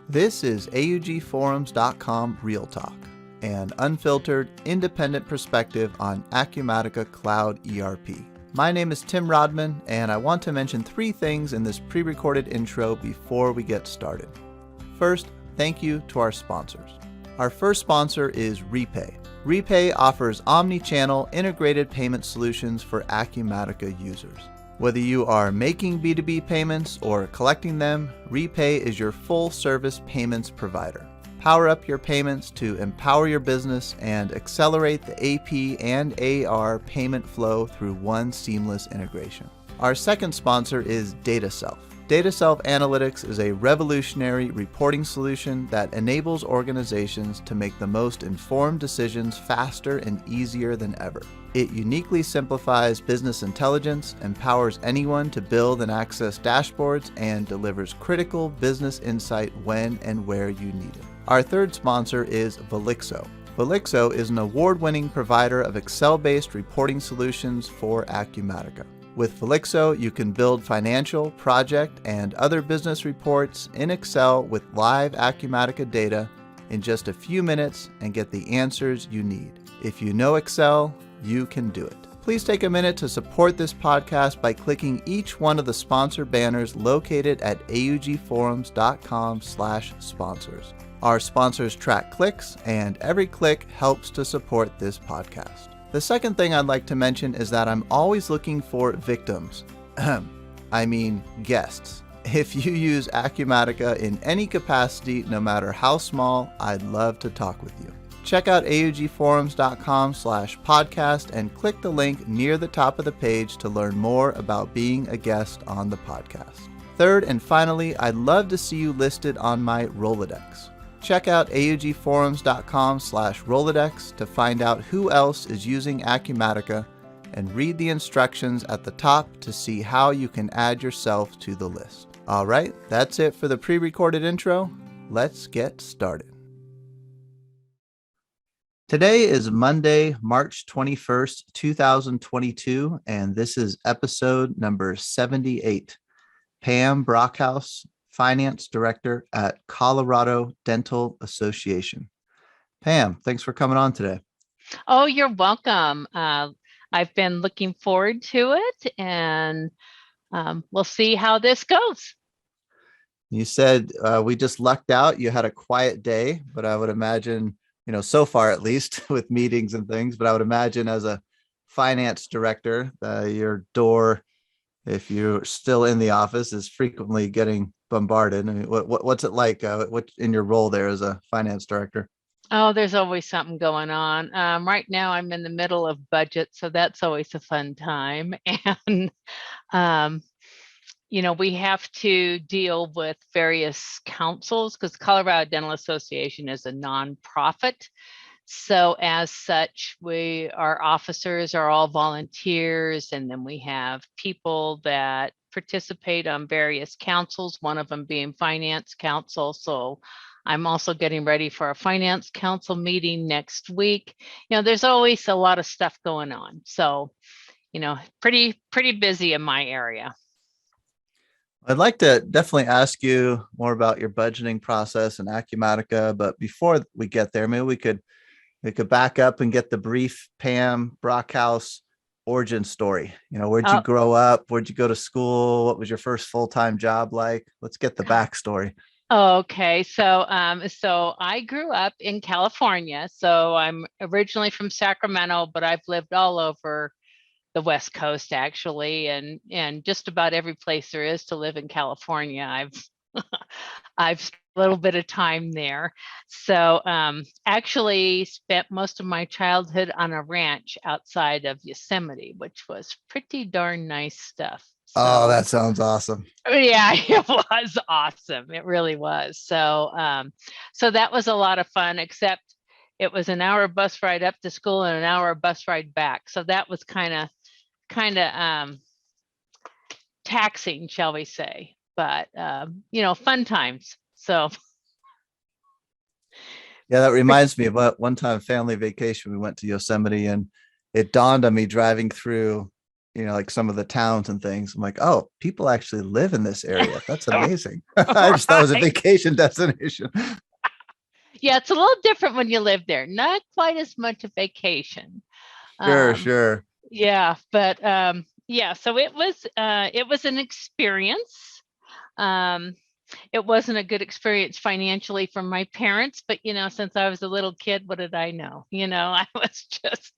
This is AUGforums.com Real Talk, an unfiltered, independent perspective on Acumatica Cloud ERP. My name is Tim Rodman, and I want to mention three things in this pre-recorded intro before we get started. First, thank you to our sponsors. Our first sponsor is Repay. Repay offers omni-channel integrated payment solutions for Acumatica users. Whether you are making B2B payments or collecting them, Repay is your full-service payments provider. Power up your payments to empower your business and accelerate the AP and AR payment flow through one seamless integration. Our second sponsor is DataSelf. DataSelf Analytics is a revolutionary reporting solution that enables organizations to make the most informed decisions faster and easier than ever. It uniquely simplifies business intelligence, empowers anyone to build and access dashboards, and delivers critical business insight when and where you need it. Our third sponsor is Velixo. Velixo is an award-winning provider of Excel-based reporting solutions for Acumatica. With Velixo, you can build financial, project, and other business reports in Excel with live Acumatica data in just a few minutes and get the answers you need. If you know Excel, you can do it. Please take a minute to support this podcast by clicking each one of the sponsor banners located at augforums.com/sponsors. Our sponsors track clicks, and every click helps to support this podcast. The second thing I'd like to mention is that I'm always looking for victims. I mean guests. If you use Acumatica in any capacity, no matter how small, I'd love to talk with you. Check out augforums.com/podcast and click the link near the top of the page to learn more about being a guest on the podcast. Third and finally, I'd love to see you listed on my Rolodex. Check out augforums.com/Rolodex to find out who else is using Acumatica and read the instructions at the top to see how you can add yourself to the list. All right, that's it for the pre-recorded intro. Let's get started. Today is Monday, March 21st, 2022, and this is episode number 78. Pam Brockhaus, Finance Director at Colorado Dental Association. Pam, thanks for coming on today. Oh, you're welcome. I've been looking forward to it, and we'll see how this goes. You said we just lucked out. You had a quiet day, but I would imagine, so far at least with meetings and things, but I would imagine as a finance director, your door, if you're still in the office, is frequently getting bombarded. I mean, what's it like? What in your role there as a finance director? Oh, there's always something going on. Right now I'm in the middle of budget, so that's always a fun time. And, we have to deal with various councils because Colorado Dental Association is a nonprofit. So as such, our officers are all volunteers, and then we have people that participate on various councils, one of them being finance council. So I'm also getting ready for a finance council meeting next week. There's always a lot of stuff going on. So, pretty busy in my area. I'd like to definitely ask you more about your budgeting process and Acumatica, but before we get there, maybe we could back up and get the brief Pam Brockhaus origin story. Where'd you grow up? Where'd you go to school? What was your first full-time job like? Let's get the backstory. Okay, so I grew up in California. So I'm originally from Sacramento, but I've lived all over the West Coast actually, and just about every place there is to live in California. I've spent a little bit of time there. So actually spent most of my childhood on a ranch outside of Yosemite, which was pretty darn nice stuff. Oh, that sounds awesome. Yeah, it was awesome. It really was. So that was a lot of fun, except it was an hour bus ride up to school and an hour bus ride back. So that was kind of taxing, shall we say, but fun times. So yeah, that reminds me about one time family vacation. We went to Yosemite, and it dawned on me driving through like some of the towns and things. I'm like, oh, people actually live in this area. That's Oh, amazing. I just thought it was a right. vacation destination. Yeah, it's a little different when you live there. Not quite as much a vacation. Sure, Um, sure. yeah, but yeah, so it was an experience. Um, it wasn't a good experience financially for my parents, but since I was a little kid, what did I know? I was just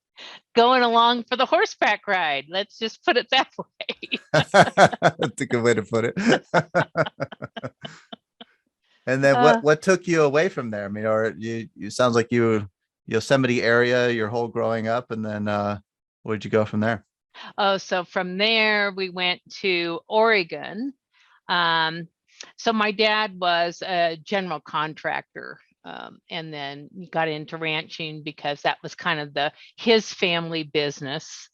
going along for the horseback ride. Let's just put it that way. That's a good way to put it. And then Uh, what took you away from there? I mean, or you sounds like you Yosemite area your whole growing up, and then where'd you go from there? oh, so from there we went to Oregon. Um, so my dad was a general contractor, and then got into ranching because that was kind of his family business,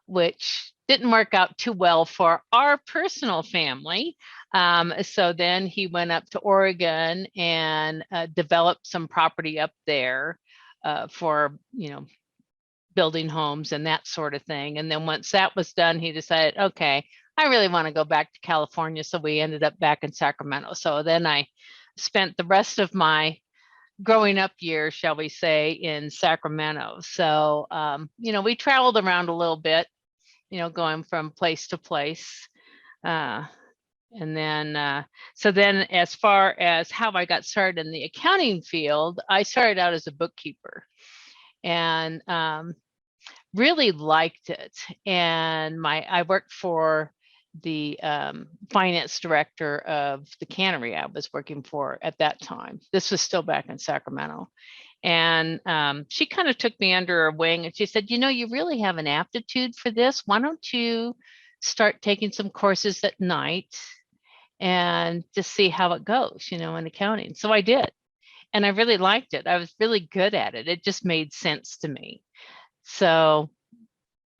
which didn't work out too well for our personal family. So then he went up to Oregon and developed some property up there for, building homes and that sort of thing. And then once that was done, he decided, okay, I really want to go back to California. So we ended up back in Sacramento. So then I spent the rest of my growing up years, shall we say, in Sacramento. So, we traveled around a little bit, going from place to place. Uh, and then, so then as far as how I got started in the accounting field, I started out as a bookkeeper and really liked it. And I worked for the finance director of the cannery I was working for at that time. This was still back in Sacramento. And she kind of took me under her wing and she said, you really have an aptitude for this. Why don't you start taking some courses at night and just see how it goes, in accounting. So I did. And I really liked it. I was really good at it. It just made sense to me. So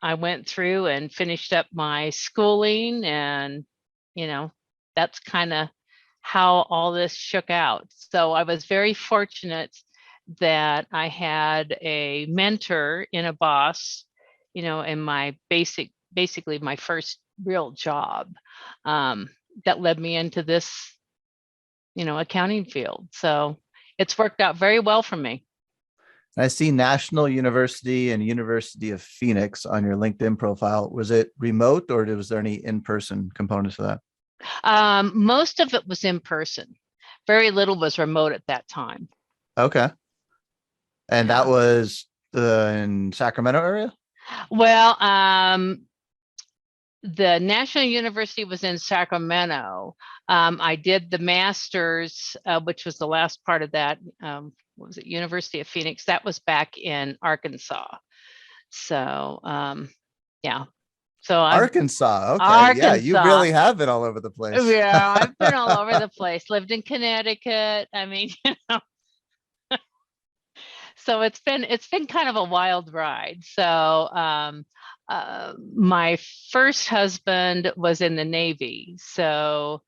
I went through and finished up my schooling and, you know, that's kind of how all this shook out. So I was very fortunate that I had a mentor in a boss, in my basically my first real job, that led me into this, accounting field. So it's worked out very well for me. I see National University and University of Phoenix on your LinkedIn profile. Was it remote or was there any in-person component to that? Most of it was in person. Very little was remote at that time. Okay. And that Yeah. was in Sacramento area? Well, the National University was in Sacramento. I did the master's, which was the last part of that. What was it? University of Phoenix. That was back in Arkansas. So, yeah. So I've Arkansas. Okay. Yeah, you Arkansas. really have been all over the place. Yeah, I've been all over the place. Lived in Connecticut. I mean, so it's been kind of a wild ride. So my first husband was in the Navy, so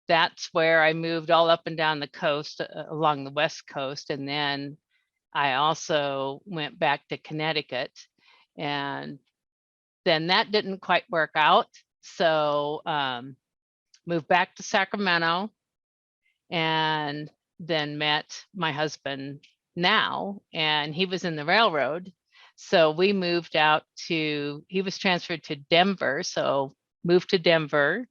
that's where I moved all up and down the coast, along the West Coast, and then I also went back to Connecticut, and then that didn't quite work out. So moved back to Sacramento, and then met my husband now, and he was in the railroad. So we moved out he was transferred to Denver. So moved to Denver.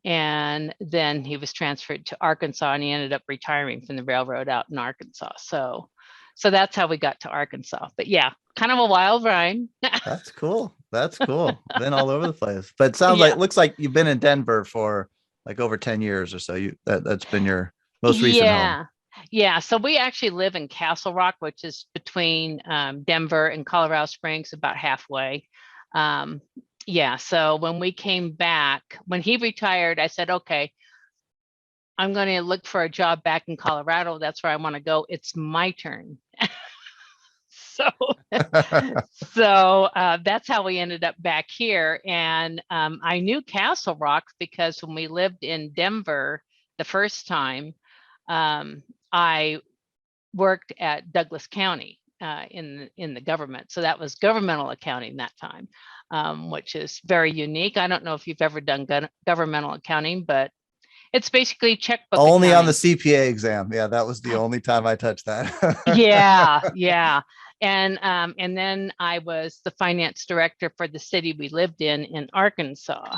And then he was transferred to Arkansas and he ended up retiring from the railroad out in Arkansas. So that's how we got to Arkansas. But yeah, kind of a wild ride. That's cool. That's cool. Been all over the place. But it sounds like Yeah. looks like you've been in Denver for like over 10 years or so. That's been your most recent home. Yeah. Yeah. So we actually live in Castle Rock, which is between Denver and Colorado Springs, about halfway. Um, yeah. So when we came back, when he retired, I said, okay, I'm going to look for a job back in Colorado. That's where I want to go. It's my turn. So, so that's how we ended up back here. And I knew Castle Rock because when we lived in Denver the first time, I worked at Douglas County in the government. So that was governmental accounting that time. which is very unique. I don't know if you've ever done governmental accounting, but it's basically checkbook Only on the accounting. CPA exam. Yeah, that was the only time I touched that. Yeah. And then I was the finance director for the city we lived in Arkansas.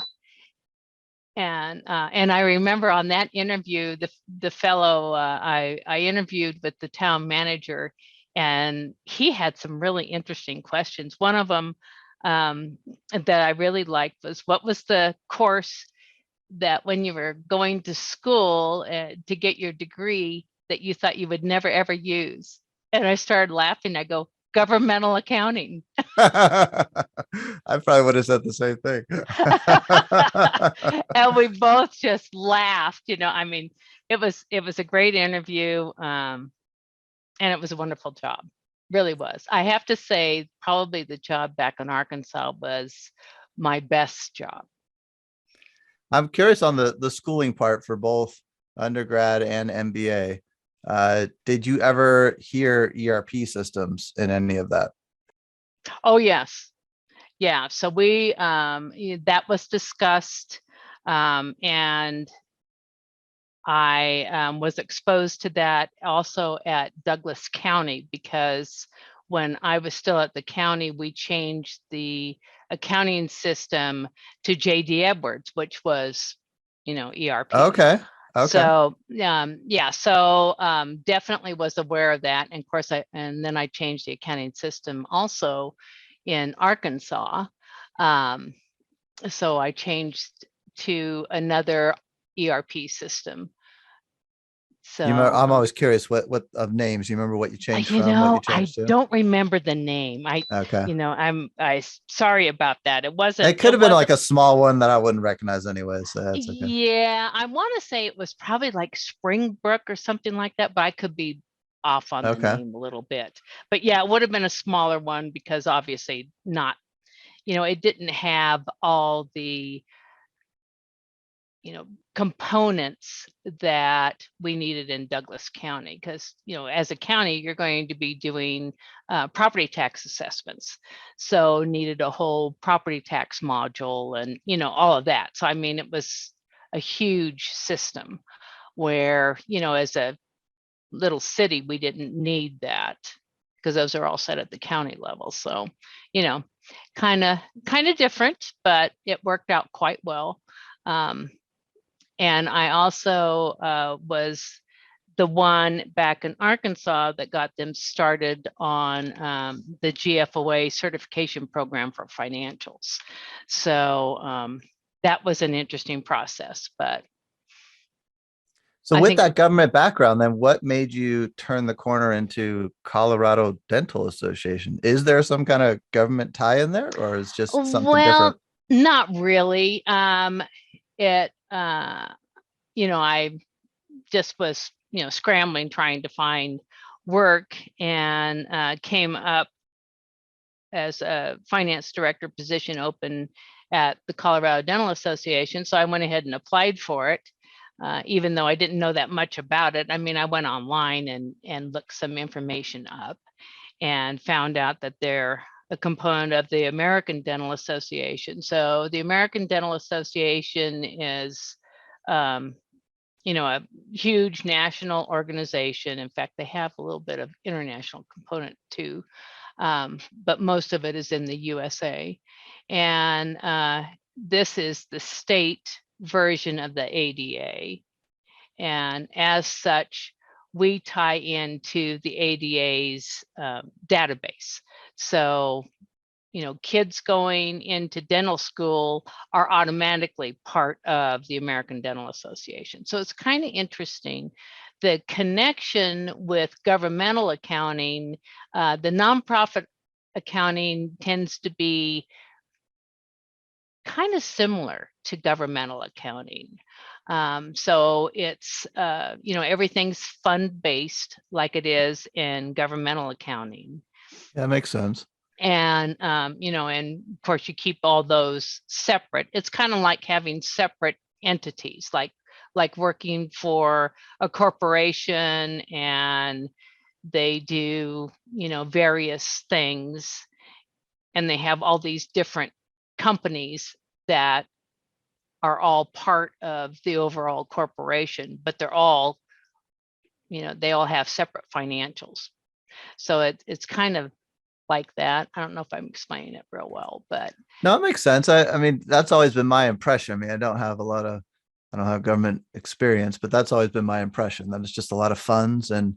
And I remember on that interview, the fellow I interviewed with the town manager, and he had some really interesting questions. One of them that I really liked was, what was the course that when you were going to school to get your degree that you thought you would never ever use? And I started laughing. I go, governmental accounting. I probably would have said the same thing. And we both just laughed. I mean, it was a great interview, and it was a wonderful job. Really was. I have to say, probably the job back in Arkansas was my best job. I'm curious on the schooling part for both undergrad and MBA. Did you ever hear ERP systems in any of that? Oh, yes. Yeah. So that was discussed, and I was exposed to that also at Douglas County, because when I was still at the county, we changed the accounting system to JD Edwards, which was, ERP. Okay. So so definitely was aware of that. And of course, and then I changed the accounting system also in Arkansas. So I changed to another ERP system. So I'm always curious what of names. You remember what you changed from, what you I changed to? don't remember the name. Okay. I sorry about that. It It could have been like a small one that I wouldn't recognize anyway, so that's okay. Yeah, I want to say it was probably like Springbrook or something like that, but I could be off on the name a little bit. But yeah, it would have been a smaller one, because obviously not, it didn't have all the components that we needed in Douglas County, because as a county, you're going to be doing property tax assessments, so needed a whole property tax module and all of that. So I mean, it was a huge system where as a little city, we didn't need that, because those are all set at the county level. So kind of different, but it worked out quite well. And I also was the one back in Arkansas that got them started on the GFOA certification program for financials. So that was an interesting process. But so with that government background, then what made you turn the corner into Colorado Dental Association? Is there some kind of government tie in there, or is just something different? Not really. I just was, scrambling, trying to find work, and came up as a finance director position open at the Colorado Dental Association. So I went ahead and applied for it, even though I didn't know that much about it. I mean, I went online and looked some information up and found out that they're a component of the American Dental Association. So the American Dental Association is a huge national organization. In fact, they have a little bit of international component too, but most of it is in the USA. And this is the state version of the ADA. And as such, we tie into the ADA's database. So kids going into dental school are automatically part of the American Dental Association. So it's kind of interesting. The connection with governmental accounting, the nonprofit accounting tends to be kind of similar to governmental accounting. So it's, everything's fund-based like it is in governmental accounting. That makes sense. And and of course you keep all those separate. It's kind of like having separate entities, like working for a corporation, and they do various things, and they have all these different companies that are all part of the overall corporation, but they're all, they all have separate financials. So it's kind of like that. I don't know if I'm explaining it real well, but No, it makes sense. I mean, that's always been my impression. I mean, I don't have government experience, but that's always been my impression that it's just a lot of funds, and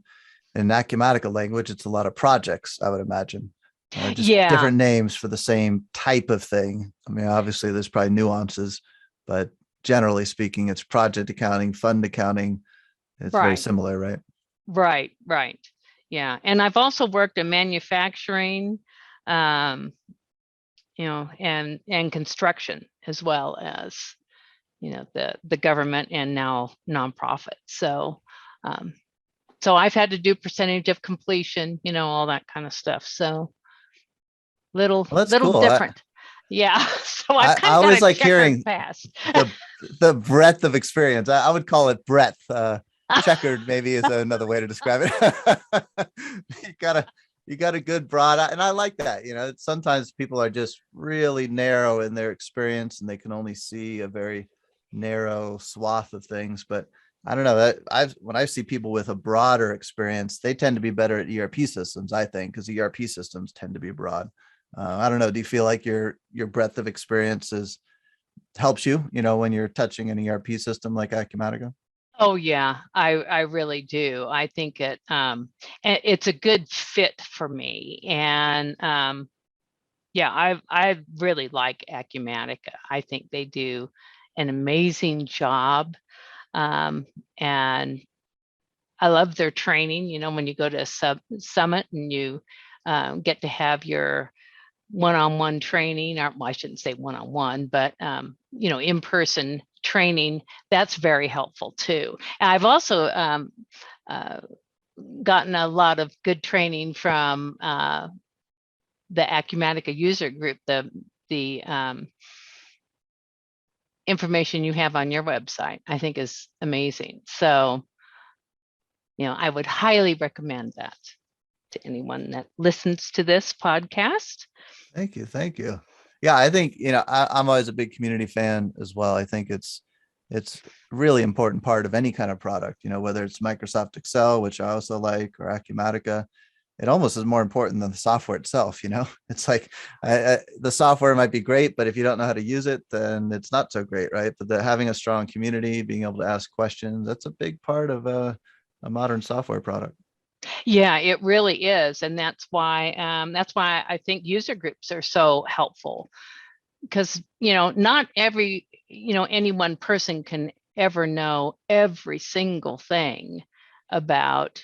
in Acumatica language, it's a lot of projects, I would imagine. Just yeah, different names for the same type of thing. I mean, obviously there's probably nuances, but generally speaking, it's project accounting, fund accounting. It's very right, similar, right? right. Yeah. And I've also worked in manufacturing, um, and construction, as well as, the government and now nonprofit. So, so I've had to do percentage of completion, all that kind of stuff. So Well, that's little cool. different. Yeah. So I've I kind of got always a like checkered hearing past. the the breadth of experience. I would call it breadth. Checkered maybe is another way to describe it. you got a you got a good broad, and I like that. Sometimes people are just really narrow in their experience, and they can only see a very narrow swath of things. But I don't know that when I see people with a broader experience, they tend to be better at ERP systems, I think, because ERP systems tend to be broad. I don't know. Do you feel like your breadth of experiences helps you, when you're touching an ERP system like Acumatica? Oh yeah, I really do. I think it's a good fit for me. And yeah, I really like Acumatica. I think they do an amazing job. And I love their training. When you go to a summit and you get to have your one-on-one training, or well, I shouldn't say one-on-one, but in-person training, that's very helpful too. And I've also uh, gotten a lot of good training from the Acumatica User Group, the information you have on your website, I think is amazing. So, I would highly recommend that to anyone that listens to this podcast. Thank you. Thank you. Yeah, I think, I'm always a big community fan as well. I think it's a really important part of any kind of product, whether it's Microsoft Excel, which I also like, or Acumatica. It almost is more important than the software itself. It's like the software might be great, but if you don't know how to use it, then it's not so great, right? But having a strong community, being able to ask questions, that's a big part of a modern software product. Yeah, it really is. And that's why I think user groups are so helpful, because, not any one person can ever know every single thing about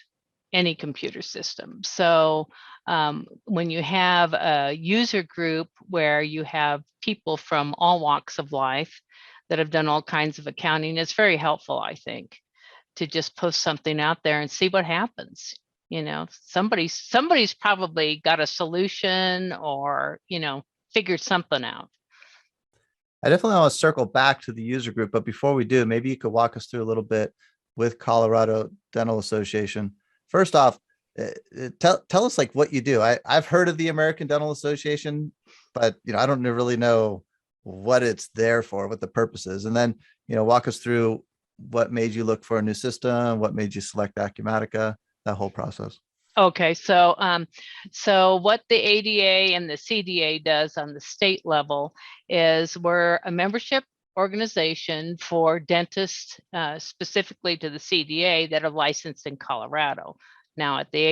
any computer system. So when you have a user group where you have people from all walks of life that have done all kinds of accounting, it's very helpful, I think, to just post something out there and see what happens. Somebody's probably got a solution, or figured something out. I definitely want to circle back to the user group, but before we do, maybe you could walk us through a little bit with Colorado Dental Association. First off, tell us like what you do. I've heard of the American Dental Association, but I don't really know what it's there for, what the purpose is. And then, walk us through what made you look for a new system, what made you select Acumatica, that whole process. Okay, so what the ADA and the CDA does on the state level is we're a membership organization for dentists, specifically to the CDA, that are licensed in Colorado. Now at the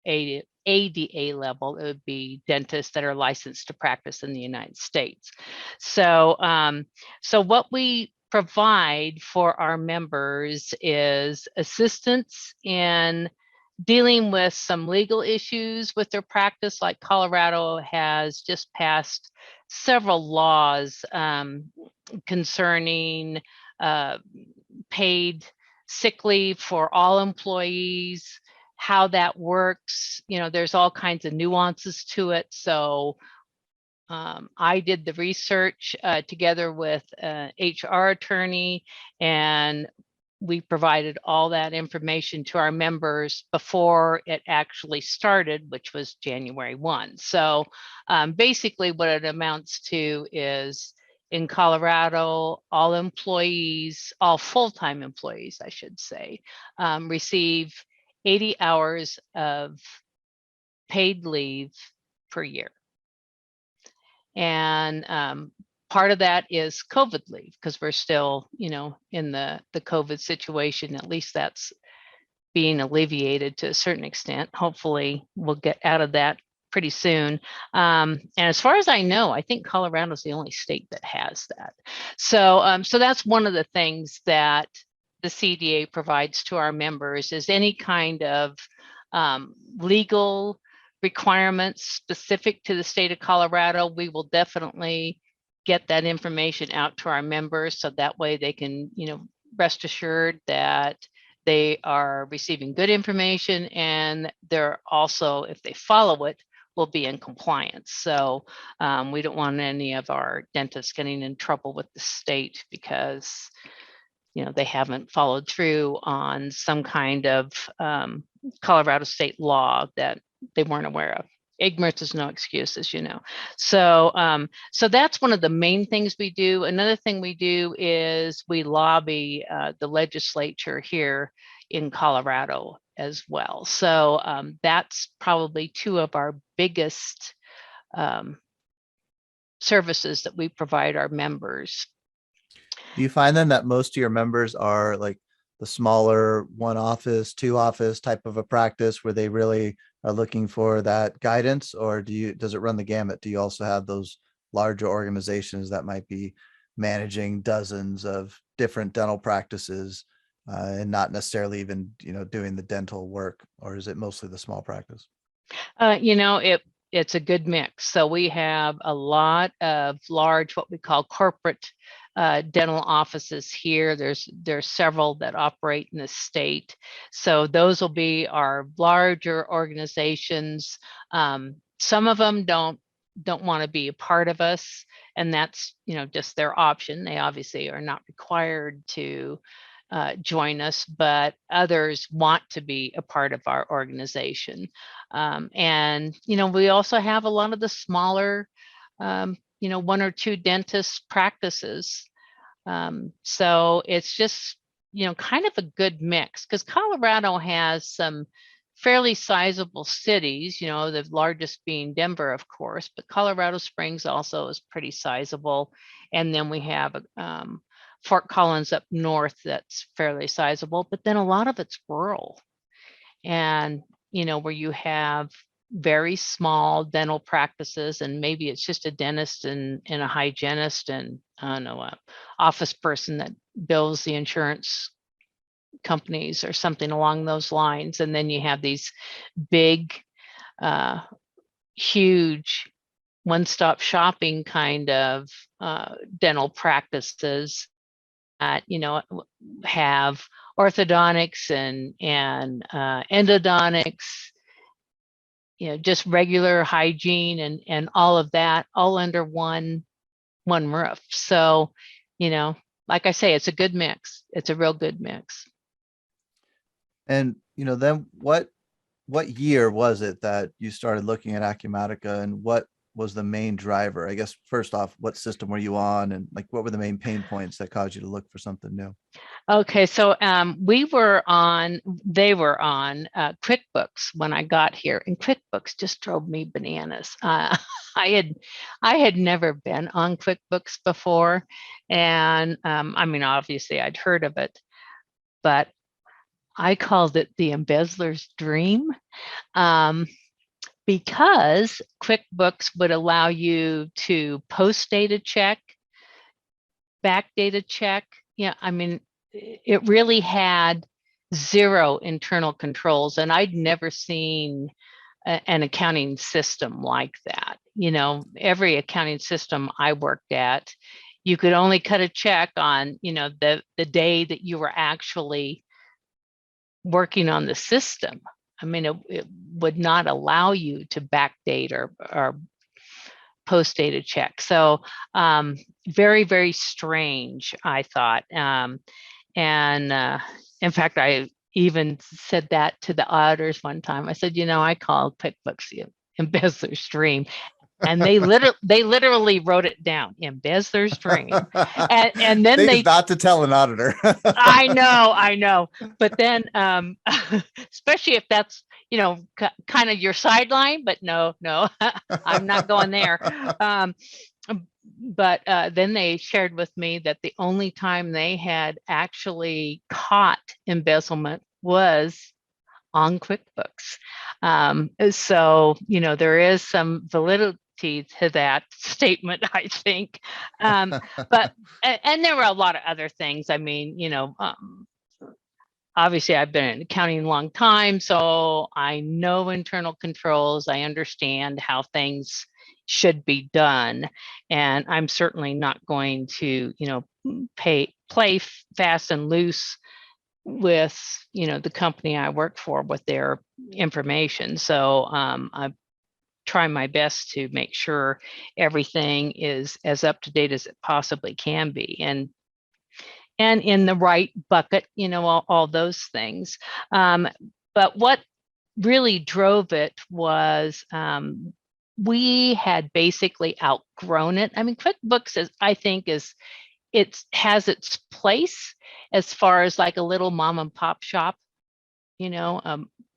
ADA level, it would be dentists that are licensed to practice in the United States. So what we provide for our members is assistance in dealing with some legal issues with their practice. Like Colorado has just passed several laws concerning paid sick leave for all employees, how that works. There's all kinds of nuances to it. So I did the research together with an HR attorney, and we provided all that information to our members before it actually started, which was January 1. So basically what it amounts to is, in Colorado, all employees, all full-time employees, I should say, receive 80 hours of paid leave per year. And part of that is COVID leave, because we're still, in the COVID situation. At least that's being alleviated to a certain extent. Hopefully we'll get out of that pretty soon. And as far as I know, I think Colorado is the only state that has that. So, so that's one of the things that the CDA provides to our members, is any kind of legal requirements specific to the state of Colorado. We will definitely get that information out to our members, so that way they can, rest assured that they are receiving good information, and they're also, if they follow it, will be in compliance. So we don't want any of our dentists getting in trouble with the state because they haven't followed through on some kind of Colorado state law that they weren't aware of. Ignorance is no excuse, as you know. So, so that's one of the main things we do. Another thing we do is we lobby the legislature here in Colorado as well. So that's probably two of our biggest services that we provide our members. Do you find then that most of your members are like the smaller one office, two office type of a practice where they really are looking for that guidance, or does it run the gamut? Do you also have those larger organizations that might be managing dozens of different dental practices and not necessarily even, doing the dental work, or is it mostly the small practice? It's a good mix. So we have a lot of large, what we call corporate dental offices here. There's several that operate in the state. So those will be our larger organizations. Some of them don't want to be a part of us, and that's just their option. They obviously are not required to join us, but others want to be a part of our organization. And we also have a lot of the smaller one or two dentist practices. So it's just, kind of a good mix, because Colorado has some fairly sizable cities, the largest being Denver, of course, but Colorado Springs also is pretty sizable. And then we have Fort Collins up north that's fairly sizable, but then a lot of it's rural. And, where you have very small dental practices, and maybe it's just a dentist and a hygienist and I don't know, a office person that bills the insurance companies or something along those lines. And then you have these big, huge one-stop shopping kind of dental practices that have orthodontics and endodontics, just regular hygiene and all of that, all under one roof. So, like I say, it's a good mix. It's a real good mix. And, then what year was it that you started looking at Acumatica, and what was the main driver? I guess first off, what system were you on, and what were the main pain points that caused you to look for something new? Okay, so they were on QuickBooks when I got here, and QuickBooks just drove me bananas. I had never been on QuickBooks before, and obviously I'd heard of it, but I called it the embezzler's dream. Because QuickBooks would allow you to post-date a check, backdate a check. It really had zero internal controls, and I'd never seen an accounting system like that. Every accounting system I worked at, you could only cut a check on, the day that you were actually working on the system. It would not allow you to backdate or post-date a check. So very, very strange, I thought. And in fact, I even said that to the auditors one time. I said, I call QuickBooks the embezzler's dream. And they literally wrote it down, embezzler's dream. And then they about to tell an auditor. I know. But then, especially if that's, kind of your sideline, but no, I'm not going there. But then they shared with me that the only time they had actually caught embezzlement was on QuickBooks. So, there is some validity to that statement, I think. But there were a lot of other things. I mean, obviously I've been in accounting a long time, so I know internal controls. I understand how things should be done. And I'm certainly not going to, play fast and loose with, the company I work for with their information. So I try my best to make sure everything is as up to date as it possibly can be. And in the right bucket, all those things. But what really drove it was we had basically outgrown it. I mean, QuickBooks I think it has its place as far as like a little mom and pop shop,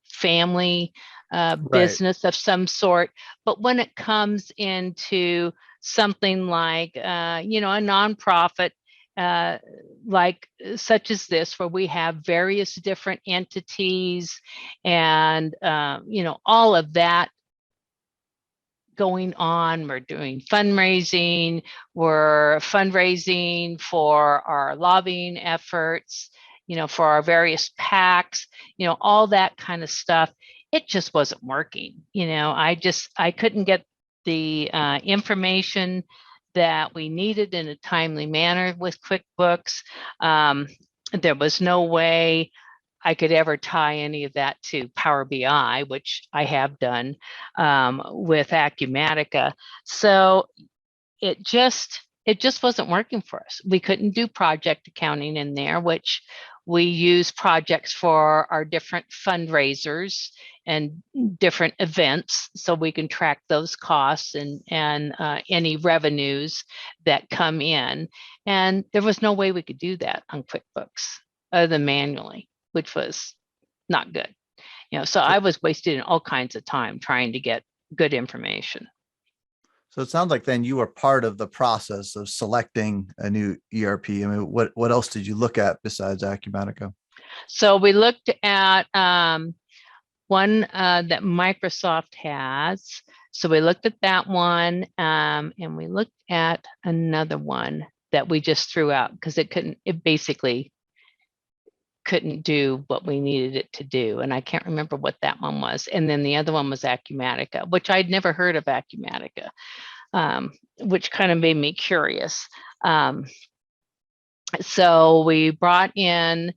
family business of some sort. But when it comes into something like, a nonprofit, like such as this, where we have various different entities and, all of that going on. We're doing fundraising, we're fundraising for our lobbying efforts, for our various PACs, all that kind of stuff. It just wasn't working. I couldn't get the information that we needed in a timely manner with QuickBooks. There was no way I could ever tie any of that to Power BI, which I have done with Acumatica. So it just wasn't working for us. We couldn't do project accounting in there, which we use projects for our different fundraisers and different events, so we can track those costs and any revenues that come in. And there was no way we could do that on QuickBooks other than manually, which was not good. So I was wasting all kinds of time trying to get good information. So it sounds like then you were part of the process of selecting a new ERP. I mean, what else did you look at besides Acumatica? So we looked at one that Microsoft has. So we looked at that one, and we looked at another one that we just threw out because it basically couldn't do what we needed it to do. And I can't remember what that one was. And then the other one was Acumatica, which I'd never heard of Acumatica, which kind of made me curious. So we brought in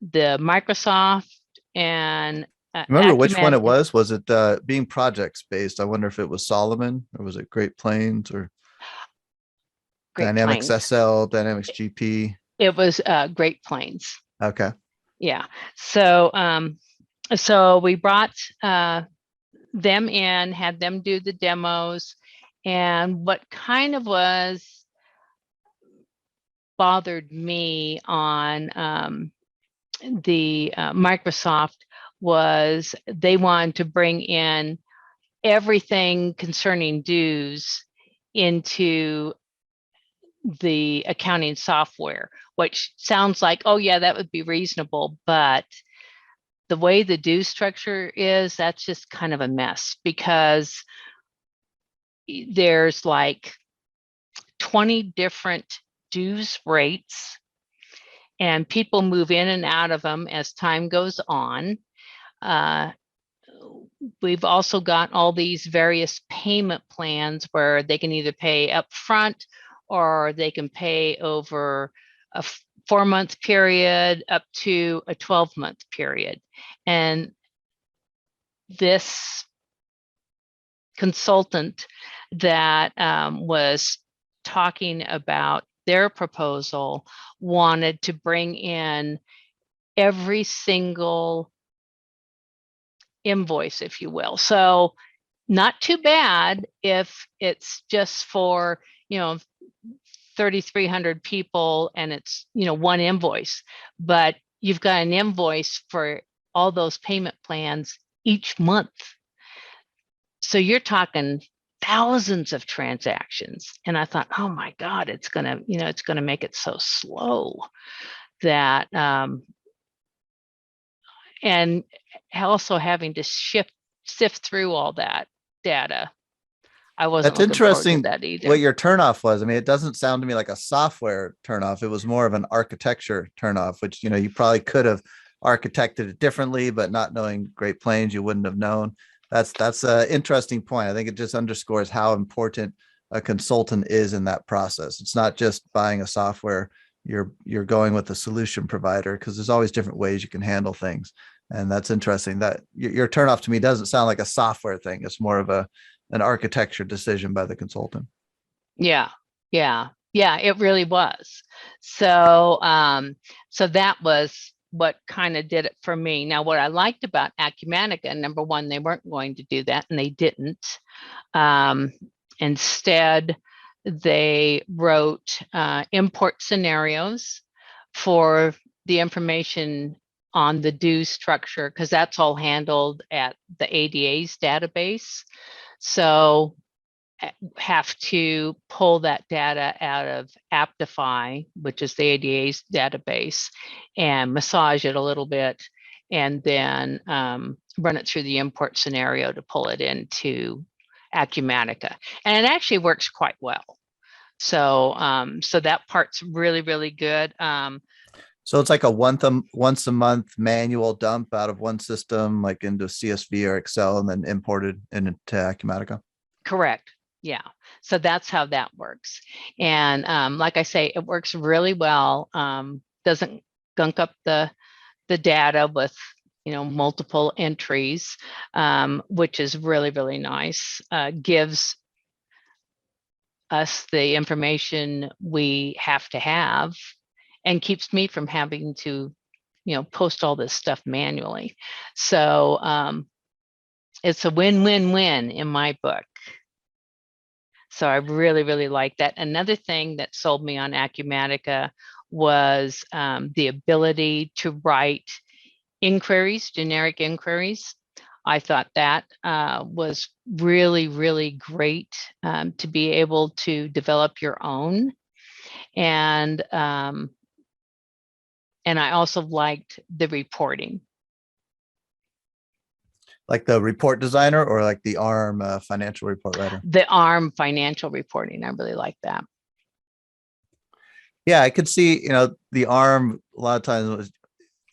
the Microsoft and remember which one it was? Was it being projects based? I wonder if it was Solomon or was it Great Plains or Dynamics SL, Dynamics GP? It was Great Plains. Okay. Yeah. So so we brought them in, had them do the demos, and what kind of bothered me on the Microsoft was they wanted to bring in everything concerning dues into the accounting software, which sounds like, oh yeah, that would be reasonable. But the way the due structure is, that's just kind of a mess, because there's like 20 different dues rates and people move in and out of them as time goes on. We've also got all these various payment plans where they can either pay up front or they can pay over a 4-month period up to a 12-month period. And this consultant that was talking about their proposal wanted to bring in every single invoice, if you will. So not too bad if it's just for, 3,300 people and it's, one invoice, but you've got an invoice for all those payment plans each month. So you're talking thousands of transactions. And I thought, oh my God, it's gonna make it so slow that, and also having to sift through all that data. I wasn't That's looking forward to interesting that either. what your turnoff was. I mean, it doesn't sound to me like a software turnoff. It was more of an architecture turnoff, which, you probably could have architected it differently, but not knowing Great Plains, you wouldn't have known. That's an interesting point. I think it just underscores how important a consultant is in that process. It's not just buying a software. You're going with a solution provider because there's always different ways you can handle things. And that's interesting. That your turnoff to me doesn't sound like a software thing. It's more of an architecture decision by the consultant. Yeah, it really was. So, so that was what kind of did it for me. Now, what I liked about Acumatica, number one, they weren't going to do that, and they didn't. Instead, they wrote import scenarios for the information on the due structure, because that's all handled at the ADA's database. So have to pull that data out of Aptify, which is the ADA's database, and massage it a little bit, and then run it through the import scenario to pull it into Acumatica. And it actually works quite well. So, so that part's really, really good. So it's like a once a month manual dump out of one system, like into CSV or Excel, and then imported into Acumatica. Correct. Yeah. So that's how that works. And like I say, it works really well. Doesn't gunk up the data with, multiple entries, which is really, really nice. Gives us the information we have to have, and keeps me from having to, post all this stuff manually. So it's a win-win-win in my book. So I really, really like that. Another thing that sold me on Acumatica was the ability to write inquiries, generic inquiries. I thought that was really, really great, to be able to develop your own. And I also liked the reporting. Like the report designer, or like the ARM financial report writer? The ARM financial reporting. I really like that. Yeah, I could see, the ARM a lot of times,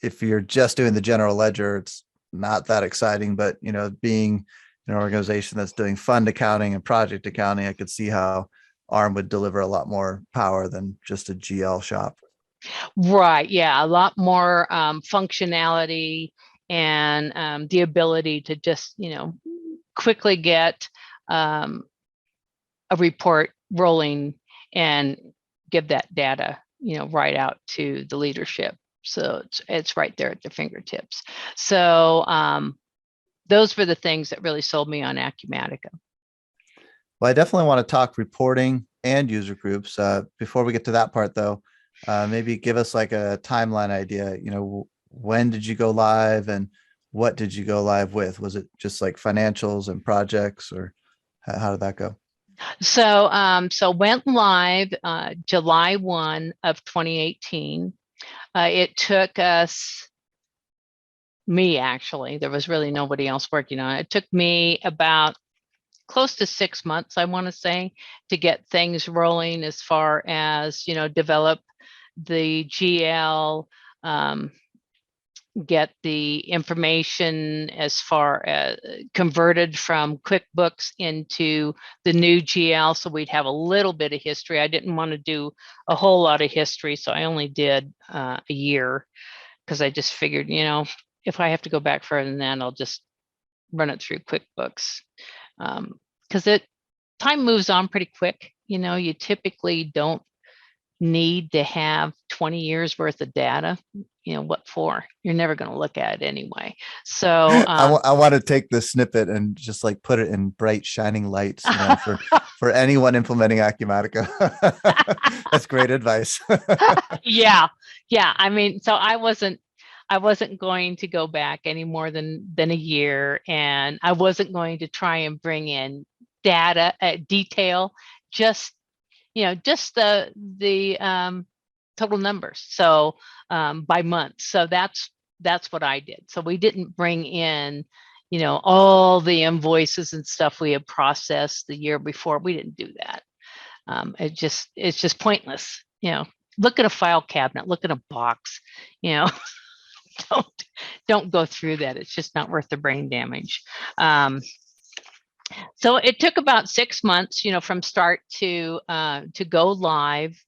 if you're just doing the general ledger, it's not that exciting. But, being an organization that's doing fund accounting and project accounting, I could see how ARM would deliver a lot more power than just a GL shop. Right. Yeah. A lot more functionality, and the ability to just, quickly get a report rolling and give that data, right out to the leadership. So it's right there at their fingertips. So those were the things that really sold me on Acumatica. Well, I definitely want to talk reporting and user groups. Before we get to that part, though, maybe give us like a timeline idea. When did you go live, and what did you go live with? Was it just like financials and projects, or how did that go? So went live July 1 of 2018. It took me, actually, there was really nobody else working on it. It took me about close to 6 months, I want to say, to get things rolling, as far as, develop the GL, get the information as far as converted from QuickBooks into the new GL. So we'd have a little bit of history. I didn't want to do a whole lot of history, so I only did a year, because I just figured, if I have to go back further than that, I'll just run it through QuickBooks. Because time moves on pretty quick. You typically don't need to have 20 years worth of data. What for? You're never going to look at it anyway. So I want to take this snippet and just like put it in bright shining lights, for anyone implementing Acumatica. That's great advice. yeah. I mean, so I wasn't going to go back any more than a year, and I wasn't going to try and bring in data detail, just the total numbers. So by month. So that's what I did. So we didn't bring in, all the invoices and stuff we had processed the year before. We didn't do that. It's just pointless. Look at a file cabinet, look at a box, don't go through that. It's just not worth the brain damage. So it took about 6 months, from start to go live.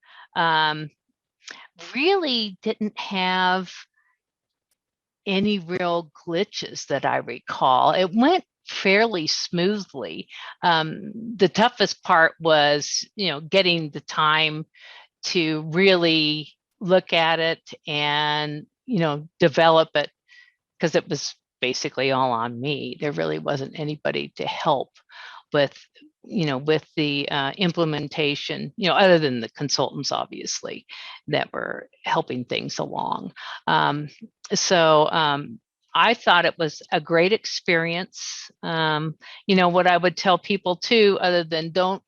Really didn't have any real glitches that I recall. It went fairly smoothly. The toughest part was, getting the time to really look at it and, develop it, because it was basically all on me. There really wasn't anybody to help with the implementation, other than the consultants, obviously, that were helping things along. So I thought it was a great experience. What I would tell people too, other than don't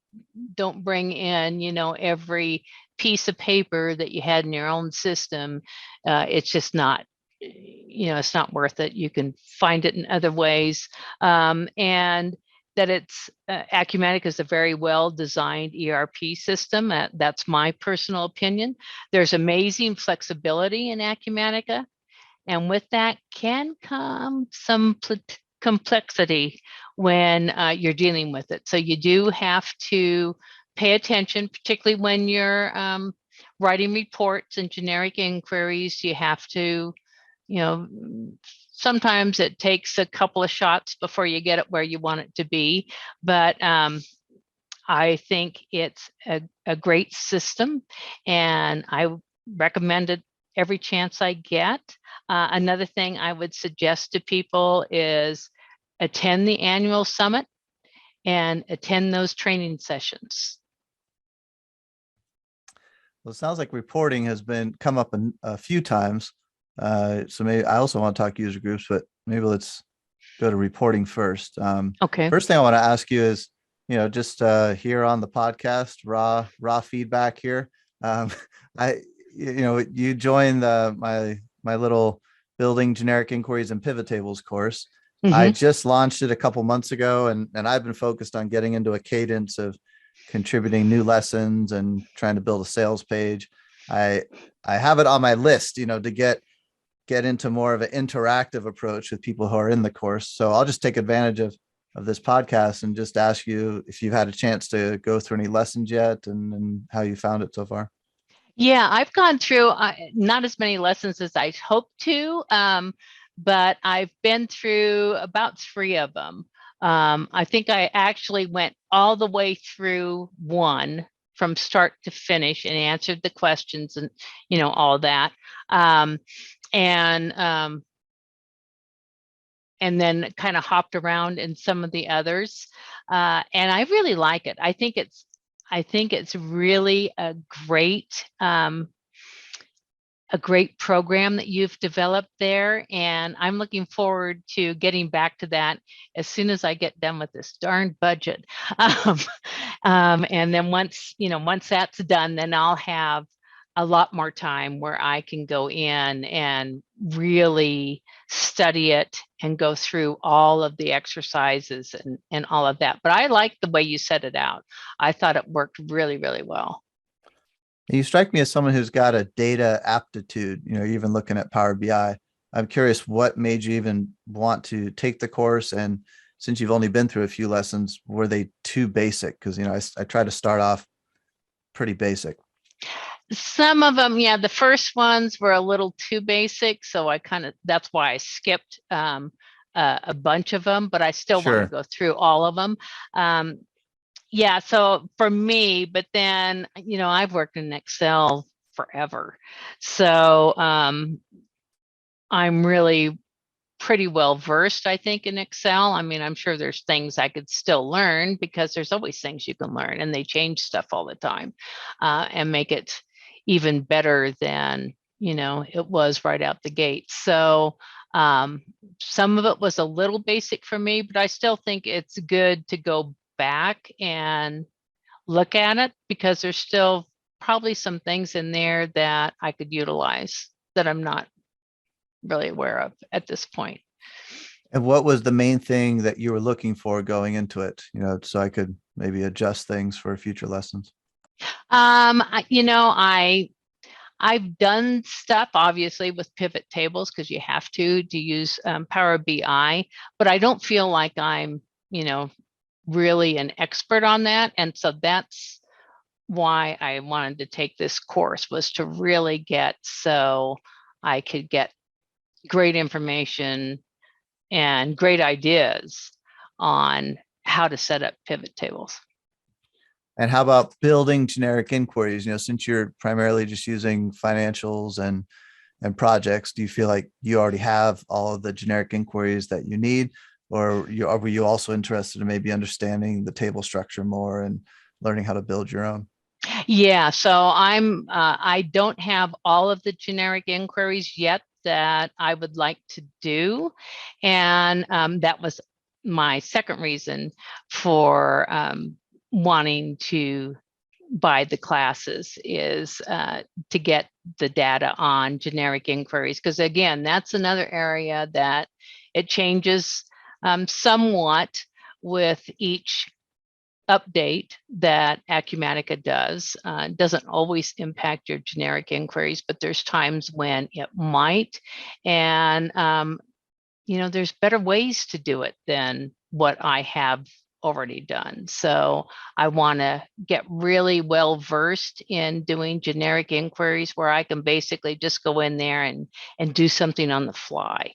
bring in, every piece of paper that you had in your own system. It's just not, it's not worth it. You can find it in other ways. And that it's Acumatica is a very well designed ERP system. That's my personal opinion. There's amazing flexibility in Acumatica, and with that can come some complexity when you're dealing with it. So you do have to pay attention, particularly when you're writing reports and generic inquiries. You have to, sometimes it takes a couple of shots before you get it where you want it to be. But I think it's a great system, and I recommend it every chance I get. Another thing I would suggest to people is attend the annual summit and attend those training sessions. Well, it sounds like reporting has come up a few times. So maybe I also want to talk user groups, but maybe let's go to reporting first. Okay. First thing I want to ask you is, just here on the podcast, raw feedback here. You joined my little building generic inquiries and pivot tables course. Mm-hmm. I just launched it a couple months ago, and I've been focused on getting into a cadence of contributing new lessons and trying to build a sales page. I have it on my list, to get into more of an interactive approach with people who are in the course. So I'll just take advantage of this podcast and just ask you if you've had a chance to go through any lessons yet, and how you found it so far. Yeah, I've gone through not as many lessons as I'd hoped to, but I've been through about 3 of them. I think I actually went all the way through one from start to finish and answered the questions and, all that. And then kind of hopped around in some of the others. And I really like it. I think it's really a great program that you've developed there. And I'm looking forward to getting back to that as soon as I get done with this darn budget. And then once that's done, then I'll have a lot more time where I can go in and really study it and go through all of the exercises and all of that. But I like the way you set it out. I thought it worked really, really well. You strike me as someone who's got a data aptitude, even looking at Power BI. I'm curious what made you even want to take the course. And since you've only been through a few lessons, were they too basic? Because, I try to start off pretty basic. Some of them, yeah, the first ones were a little too basic. So that's why I skipped a bunch of them, but I still want to go through all of them. Yeah, so for me, but then, I've worked in Excel forever. So I'm really pretty well versed, I think, in Excel. I mean, I'm sure there's things I could still learn because there's always things you can learn and they change stuff all the time and make it even better than, it was right out the gate. So some of it was a little basic for me, but I still think it's good to go back and look at it because there's still probably some things in there that I could utilize that I'm not really aware of at this point. And what was the main thing that you were looking for going into it? So I could maybe adjust things for future lessons. I've done stuff obviously with pivot tables because you have to use Power BI, but I don't feel like I'm, really an expert on that. And so that's why I wanted to take this course, was to really get so I could get great information and great ideas on how to set up pivot tables. And how about building generic inquiries? Since you're primarily just using financials and projects, do you feel like you already have all of the generic inquiries that you need, or were you also interested in maybe understanding the table structure more and learning how to build your own? Yeah, so I don't have all of the generic inquiries yet that I would like to do. And that was my second reason for wanting to buy the classes, is to get the data on generic inquiries. Because again, that's another area that it changes somewhat with each update that Acumatica does. Doesn't always impact your generic inquiries, but there's times when it might. And, there's better ways to do it than what I have already done. So I want to get really well versed in doing generic inquiries where I can basically just go in there and do something on the fly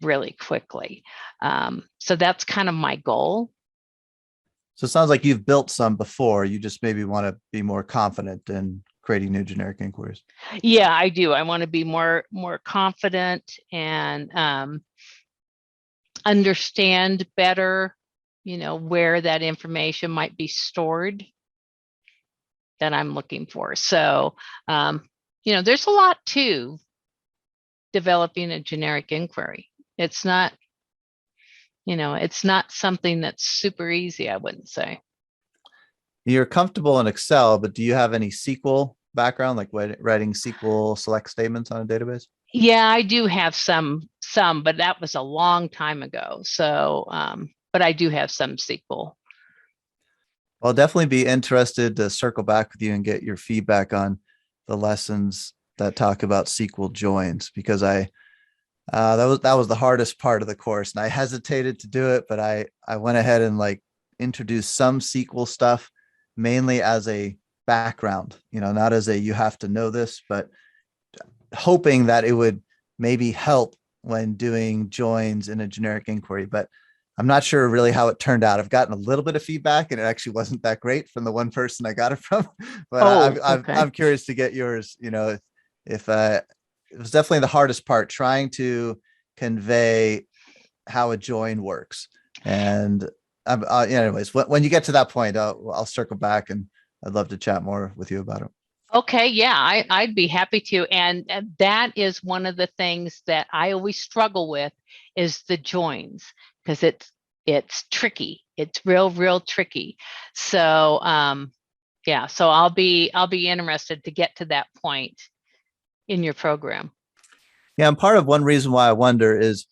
really quickly. So that's kind of my goal. So it sounds like you've built some before. You just maybe want to be more confident in creating new generic inquiries. Yeah, I do. I want to be more confident and understand better, where that information might be stored that I'm looking for. So, there's a lot to developing a generic inquiry. It's not, it's not something that's super easy, I wouldn't say. You're comfortable in Excel, but do you have any SQL background, like writing SQL select statements on a database? Yeah, I do have some, but that was a long time ago. So, but I do have some SQL. I'll definitely be interested to circle back with you and get your feedback on the lessons that talk about SQL joins, because that was the hardest part of the course, and I hesitated to do it, but I went ahead and introduced some SQL stuff, mainly as a background, not as a you have to know this, but hoping that it would maybe help when doing joins in a generic inquiry. But I'm not sure really how it turned out. I've gotten a little bit of feedback, and it actually wasn't that great from the one person I got it from. But I'm curious to get yours. If it was definitely the hardest part, trying to convey how a join works. And anyways, when you get to that point, I'll circle back, and I'd love to chat more with you about it. Okay, yeah, I'd be happy to. And that is one of the things that I always struggle with, is the joins, because it's tricky. It's real tricky. So yeah, so I'll be interested to get to that point in your program. Yeah, and part of one reason why I wonder is,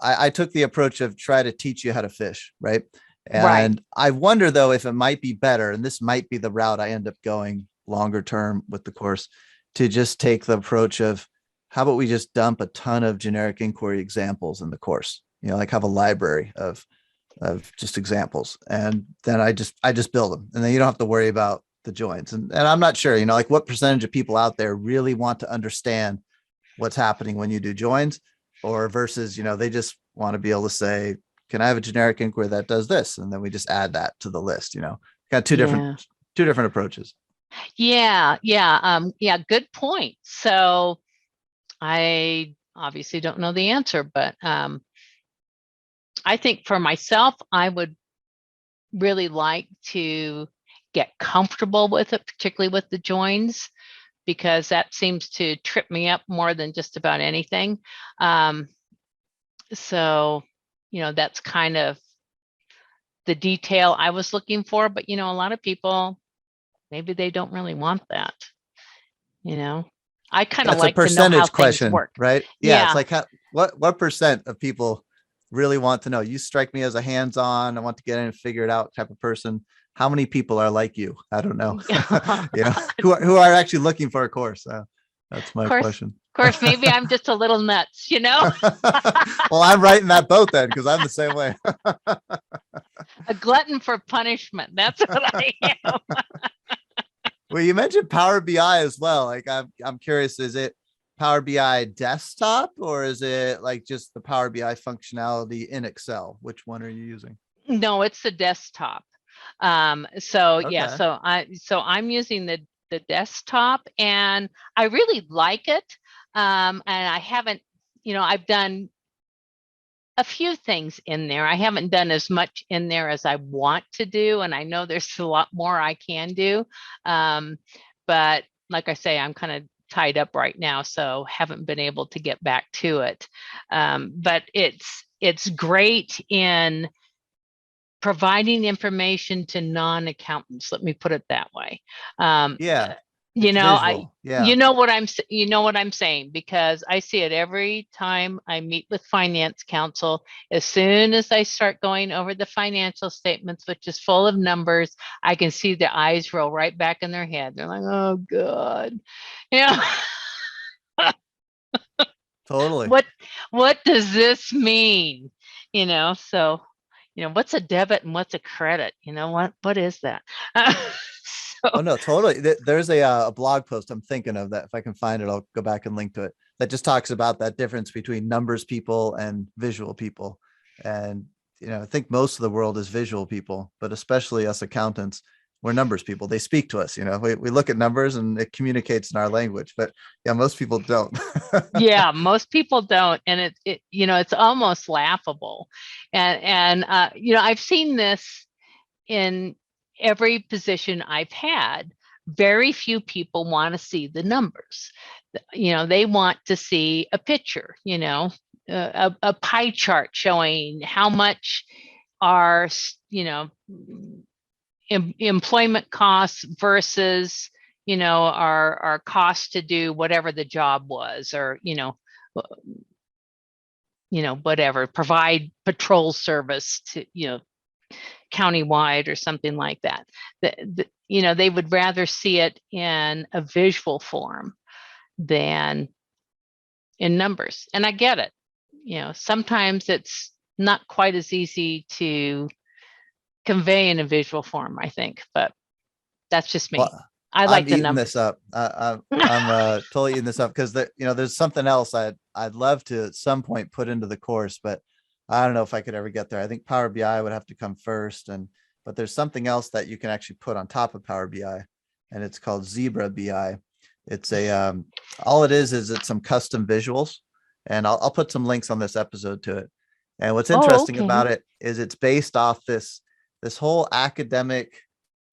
I took the approach of try to teach you how to fish, right? And I wonder though if it might be better, and this might be the route I end up going longer term with the course, to just take the approach of, how about we just dump a ton of generic inquiry examples in the course, have a library of just examples, and then I just build them, and then you don't have to worry about the joins. And I'm not sure, what percentage of people out there really want to understand what's happening when you do joins, or versus, they just want to be able to say, can I have a generic inquiry that does this? And then we just add that to the list, got two Yeah. different approaches. Yeah. Good point. So I obviously don't know the answer, but I think for myself, I would really like to get comfortable with it, particularly with the joins, because that seems to trip me up more than just about anything. So, that's kind of the detail I was looking for, but a lot of people, maybe they don't really want that. I kind of That's a like to know how percentage things question, work. right? Yeah. It's Yeah. like, what percent of people really want to know? You strike me as a hands-on, I want to get in and figure it out type of person. How many people are like you? I don't know. Who are actually looking for a course. That's my question. Of course, maybe I'm just a little nuts, Well, I'm right in that boat then, because I'm the same way. a glutton for punishment. That's what I am. Well, you mentioned Power BI as well. Like, I'm curious, is it Power BI desktop, or is it like just the Power BI functionality in Excel? Which one are you using? No, it's the desktop. So yeah, Okay. so I'm using the desktop, and I really like it. And I haven't, I've done a few things in there. I haven't done as much in there as I want to do, and I know there's a lot more I can do. But like I say, I'm kind of tied up right now, so haven't been able to get back to it. But it's great in providing information to non-accountants. Let me put it that way. Yeah. You It's know, I visual. Yeah. you know what I'm saying, because I see it every time I meet with finance counsel. As soon as I start going over the financial statements, which is full of numbers, I can see the eyes roll right back in their head. They're like, "Oh God, yeah, Totally. what does this mean?" So what's a debit and what's a credit? What is that? Oh So no, totally. There's a blog post I'm thinking of that if I can find it, I'll go back and link to it. That just talks about that difference between numbers people and visual people. And I think most of the world is visual people, but especially us accountants, we're numbers people. They speak to us. We look at numbers and it communicates in our language. But yeah, most people don't. yeah, most people don't, and it's almost laughable, and I've seen this in every position I've had. Very few people want to see the numbers. They want to see a picture, a pie chart showing how much are, employment costs versus, our cost to do whatever the job was, or, whatever, provide patrol service to, countywide or something like that. They would rather see it in a visual form than in numbers. And I get it. Sometimes it's not quite as easy to convey in a visual form, I think, but that's just me. Well, I I'm like the eating numbers. this up. I'm totally eating this up because there's something else I'd love to at some point put into the course, but I don't know if I could ever get there. I think Power BI would have to come first, but there's something else that you can actually put on top of Power BI, and it's called Zebra BI. It's all it is it's some custom visuals, and I'll put some links on this episode to it. And what's Oh, interesting okay. about it is it's based off this whole academic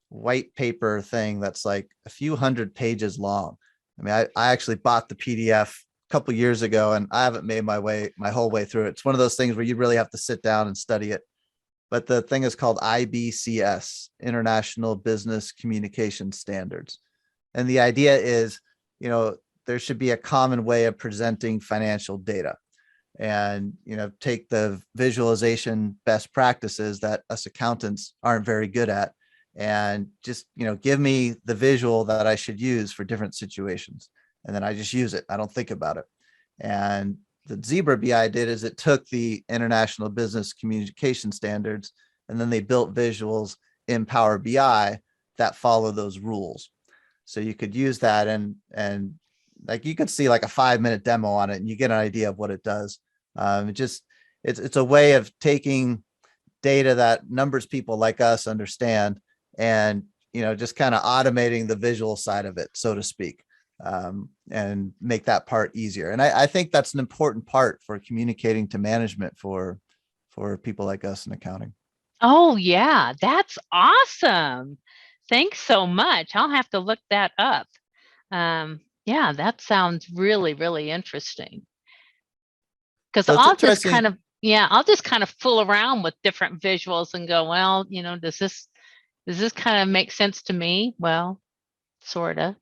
white paper thing that's like a few hundred pages long. I mean, I actually bought the PDF a couple years ago and I haven't made my whole way through it. It's one of those things where you really have to sit down and study it. But the thing is called IBCS, International Business Communication Standards. And the idea is, there should be a common way of presenting financial data and, take the visualization best practices that us accountants aren't very good at and just, give me the visual that I should use for different situations. And then I just use it. I don't think about it. And the Zebra BI did is it took the International Business Communication Standards and then they built visuals in Power BI that follow those rules. So you could use that and like you could see like a 5-minute demo on it and you get an idea of what it does. It's a way of taking data that numbers people like us understand, and just kind of automating the visual side of it, so to speak, and make that part easier. And I think that's an important part for communicating to management for people like us in accounting. Oh, yeah, that's awesome. Thanks so much. I'll have to look that up. Yeah, that sounds really, really interesting. Because So it's interesting. I'll just kind of fool around with different visuals and go, well, does this kind of make sense to me? Well, sort of.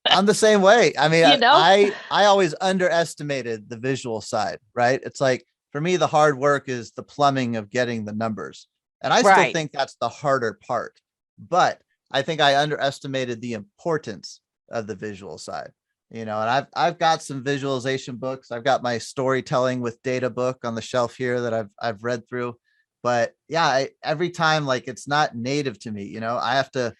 I'm the same way. I mean, You know? I always underestimated the visual side, right? It's like, for me, the hard work is the plumbing of getting the numbers. And I still Right. think that's the harder part. But I think I underestimated the importance of the visual side. And I've got some visualization books. I've got my storytelling with data book on the shelf here that I've read through. But yeah, every time, like, it's not native to me, I have to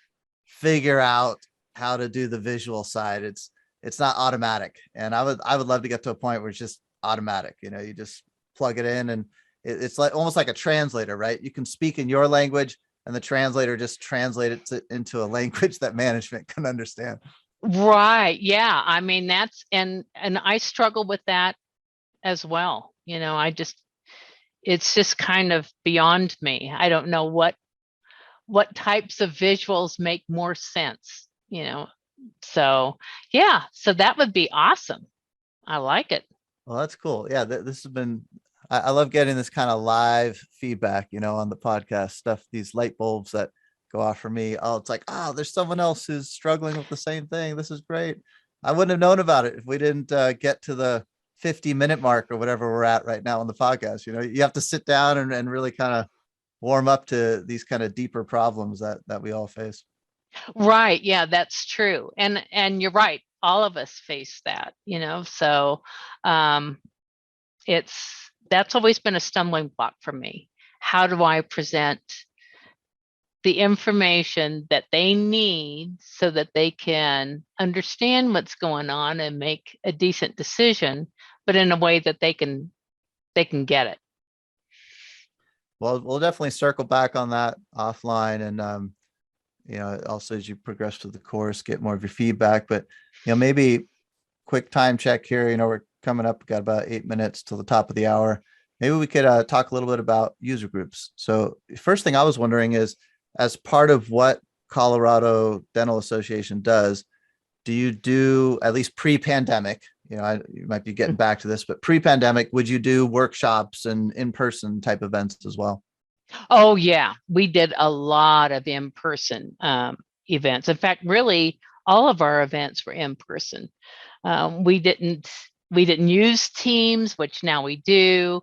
figure out how to do the visual side. It's not automatic. And I would love to get to a point where it's just automatic. You just plug it in, and it's like almost like a translator, right? You can speak in your language and the translator just translates it into a language that management can understand. Right. Yeah. I mean, and I struggle with that as well. It's just kind of beyond me. I don't know what types of visuals make more sense. So yeah, so that would be awesome. I like it. Well, that's cool. Yeah, this has been. I love getting this kind of live feedback, on the podcast stuff. These light bulbs that go off for me. Oh, it's like, there's someone else who's struggling with the same thing. This is great. I wouldn't have known about it if we didn't get to the 50-minute mark or whatever we're at right now on the podcast. You have to sit down and really kind of warm up to these kind of deeper problems that we all face. Right. Yeah, that's true. And you're right. All of us face that. So um that's always been a stumbling block for me. How do I present the information that they need so that they can understand what's going on and make a decent decision, but in a way that they can get it? Well, we'll definitely circle back on that offline, and also as you progress through the course, get more of your feedback. But maybe quick time check here. We're coming up, got about 8 minutes till the top of the hour. Maybe we could talk a little bit about user groups. So first thing I was wondering is, as part of what Colorado Dental Association does, do you do, at least pre-pandemic, you might be getting back to this, but pre-pandemic, would you do workshops and in-person type events as well? Oh yeah, we did a lot of in-person events. In fact, really all of our events were in person. We didn't use Teams, which now we do.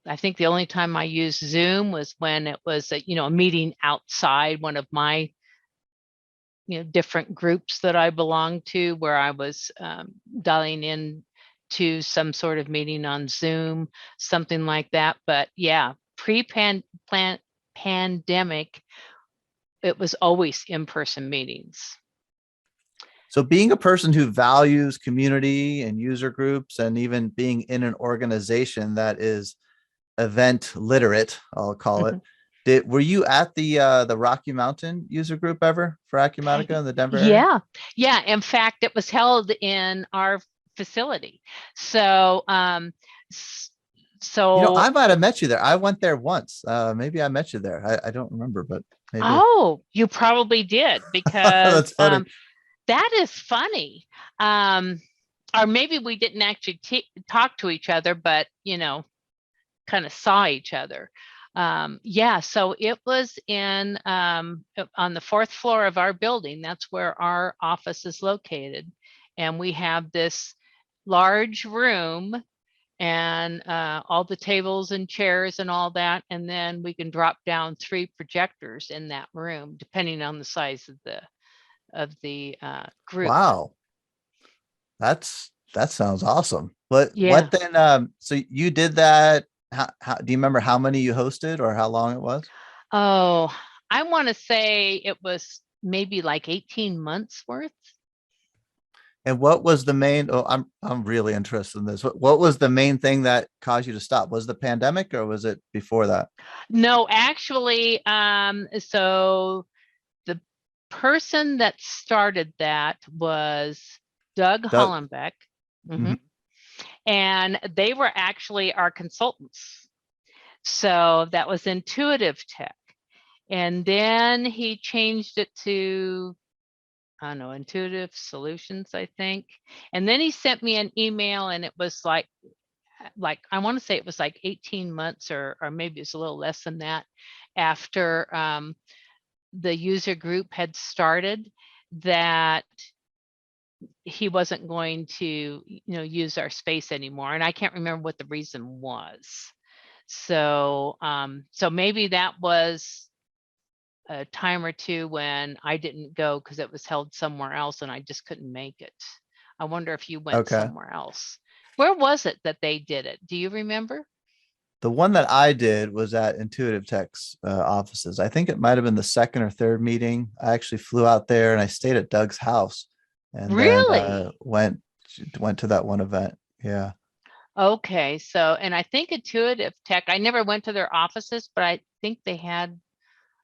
I think the only time I used Zoom was when it was a meeting outside one of my different groups that I belonged to, where I was dialing in to some sort of meeting on Zoom, something like that. But yeah, pandemic, it was always in-person meetings. So being a person who values community and user groups, and even being in an organization that is event literate, I'll call it. Were you at the Rocky Mountain user group ever for Acumatica in the Denver area? Yeah. In fact, it was held in our facility. So I might have met you there. I went there once. Maybe I met you there. I don't remember, but maybe. Oh, you probably did, because That's funny. that is funny. Or maybe we didn't actually talk to each other, but kind of saw each other. Yeah, so it was in on the 4th floor of our building. That's where our office is located. And we have this large room and all the tables and chairs and all that. And then we can drop down 3 projectors in that room, depending on the size of the group. Wow. That sounds awesome. What Yeah. then? So you did that. How do you remember how many you hosted or how long it was? Oh, I want to say it was maybe like 18 months worth. And what was the main? Oh, I'm really interested in this. What was the main thing that caused you to stop? Was the pandemic or was it before that? No, actually, so the person that started that was Doug Doug. Hollenbeck. Mhm. Mhm. And they were actually our consultants. So that was Intuitive Tech. And then he changed it to, I don't know, Intuitive Solutions, I think. And then he sent me an email, and it was like I want to say it was like 18 months or maybe it's a little less than that after the user group had started, that he wasn't going to, use our space anymore. And I can't remember what the reason was. So, so maybe that was a time or two when I didn't go because it was held somewhere else and I just couldn't make it. I wonder if you went Okay. somewhere else. Where was it that they did it? Do you remember? The one that I did was at Intuitive Tech's offices. I think it might have been the second or third meeting. I actually flew out there and I stayed at Doug's house, and then Really? went to that one event. Yeah. Okay. So, and I think Intuitive Tech, I never went to their offices, but I think they had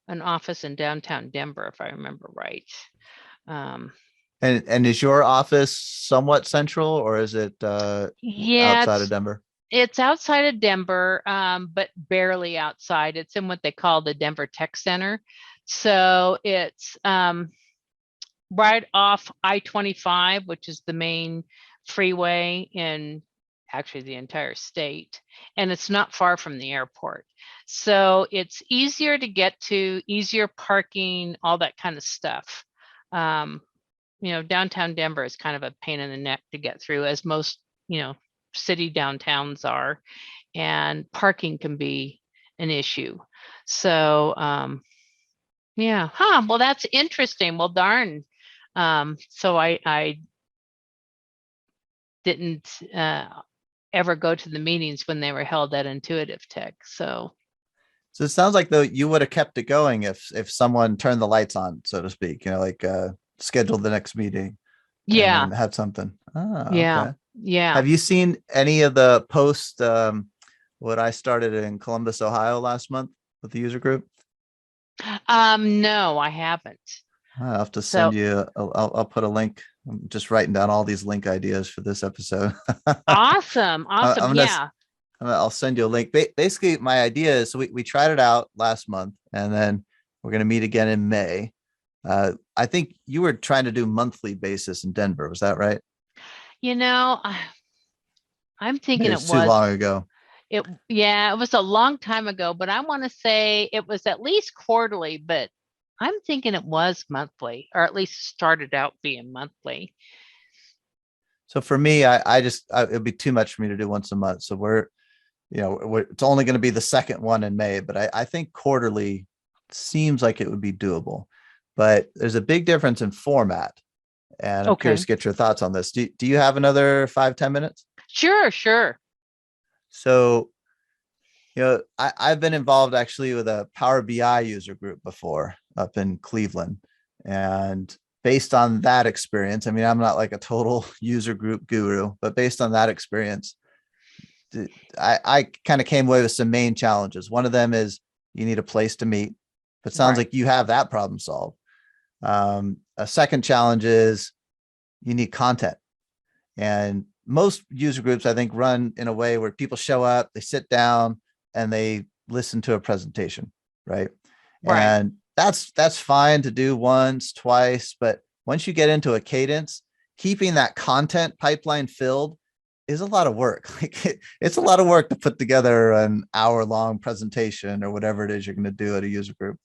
an office in downtown Denver, if I remember right. Um, And is your office somewhat central or is it yeah, outside of Denver? it's outside of Denver, but barely outside. It's in what they call the Denver Tech Center. So it's right off I-25, which is the main freeway in actually the entire state. And it's not far from the airport. So it's easier to get to, easier parking, all that kind of stuff. Um, downtown Denver is kind of a pain in the neck to get through, as most, city downtowns are, and parking can be an issue. So, yeah, well, that's interesting. Well, darn. So I didn't ever go to the meetings when they were held at Intuitive Tech. So So it sounds like though you would have kept it going if someone turned the lights on, so to speak, like scheduled the next meeting and yeah, then had something. Ah, yeah, okay. yeah. Have you seen any of the posts what I started in Columbus, Ohio last month with the user group? No, I haven't. I'll have to send So you. I'll put a link. I'm just writing down all these link ideas for this episode. awesome, awesome. I'm gonna. Yeah. I'll send you a link. Basically, my idea is so we tried it out last month, and then we're gonna meet again in May. I think you were trying to do monthly basis in Denver. Was that right? You know, I'm thinking Maybe it it's too was long ago. yeah, it was a long time ago, but I want to say it was at least quarterly, but I'm thinking it was monthly, or at least started out being monthly. So for me, it'd be too much for me to do once a month. So it's only going to be the second one in May, but I think quarterly seems like it would be doable. But there's a big difference in format. And I'm curious Okay. to get your thoughts on this. Do you have another 5-10 minutes? Sure, sure. So, I've been involved actually with a Power BI user group before up in Cleveland. And based on that experience, I mean, I'm not like a total user group guru, but based on that experience, I kind of came away with some main challenges. One of them is you need a place to meet, but it sounds Right. like you have that problem solved. A second challenge is you need content. And most user groups, I think, run in a way where people show up, they sit down, and they listen to a presentation, right? Right. And that's fine to do once, twice, but once you get into a cadence, keeping that content pipeline filled is a lot of work. It's a lot of work to put together an hour-long presentation or whatever it is you're going to do at a user group.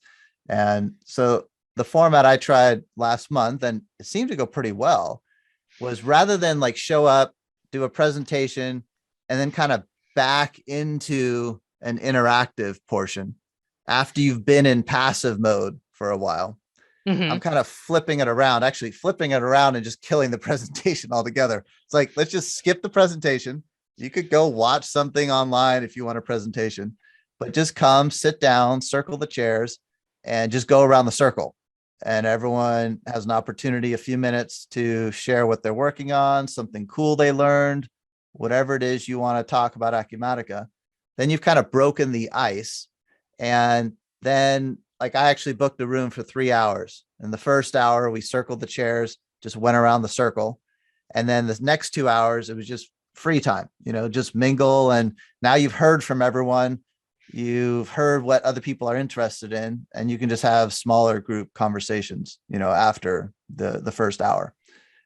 And so the format I tried last month, and it seemed to go pretty well, was rather than like show up, do a presentation, and then kind of back into an interactive portion after you've been in passive mode for a while. I'm Hmm. kind of actually flipping it around and just killing the presentation altogether. It's like, let's just skip the presentation. You could go watch something online if you want a presentation, but just come, sit down, circle the chairs, and just go around the circle. and everyone has an opportunity, a few minutes to share what they're working on, something cool they learned, whatever it is you want to talk about Acumatica. Then you've kind of broken the ice. And then, like, I actually booked a room for 3 hours. In the first hour, we circled the chairs, just went around the circle. And then the next 2 hours, it was just free time, just mingle. And now you've heard from everyone. You've heard what other people are interested in, and you can just have smaller group conversations, after the first hour.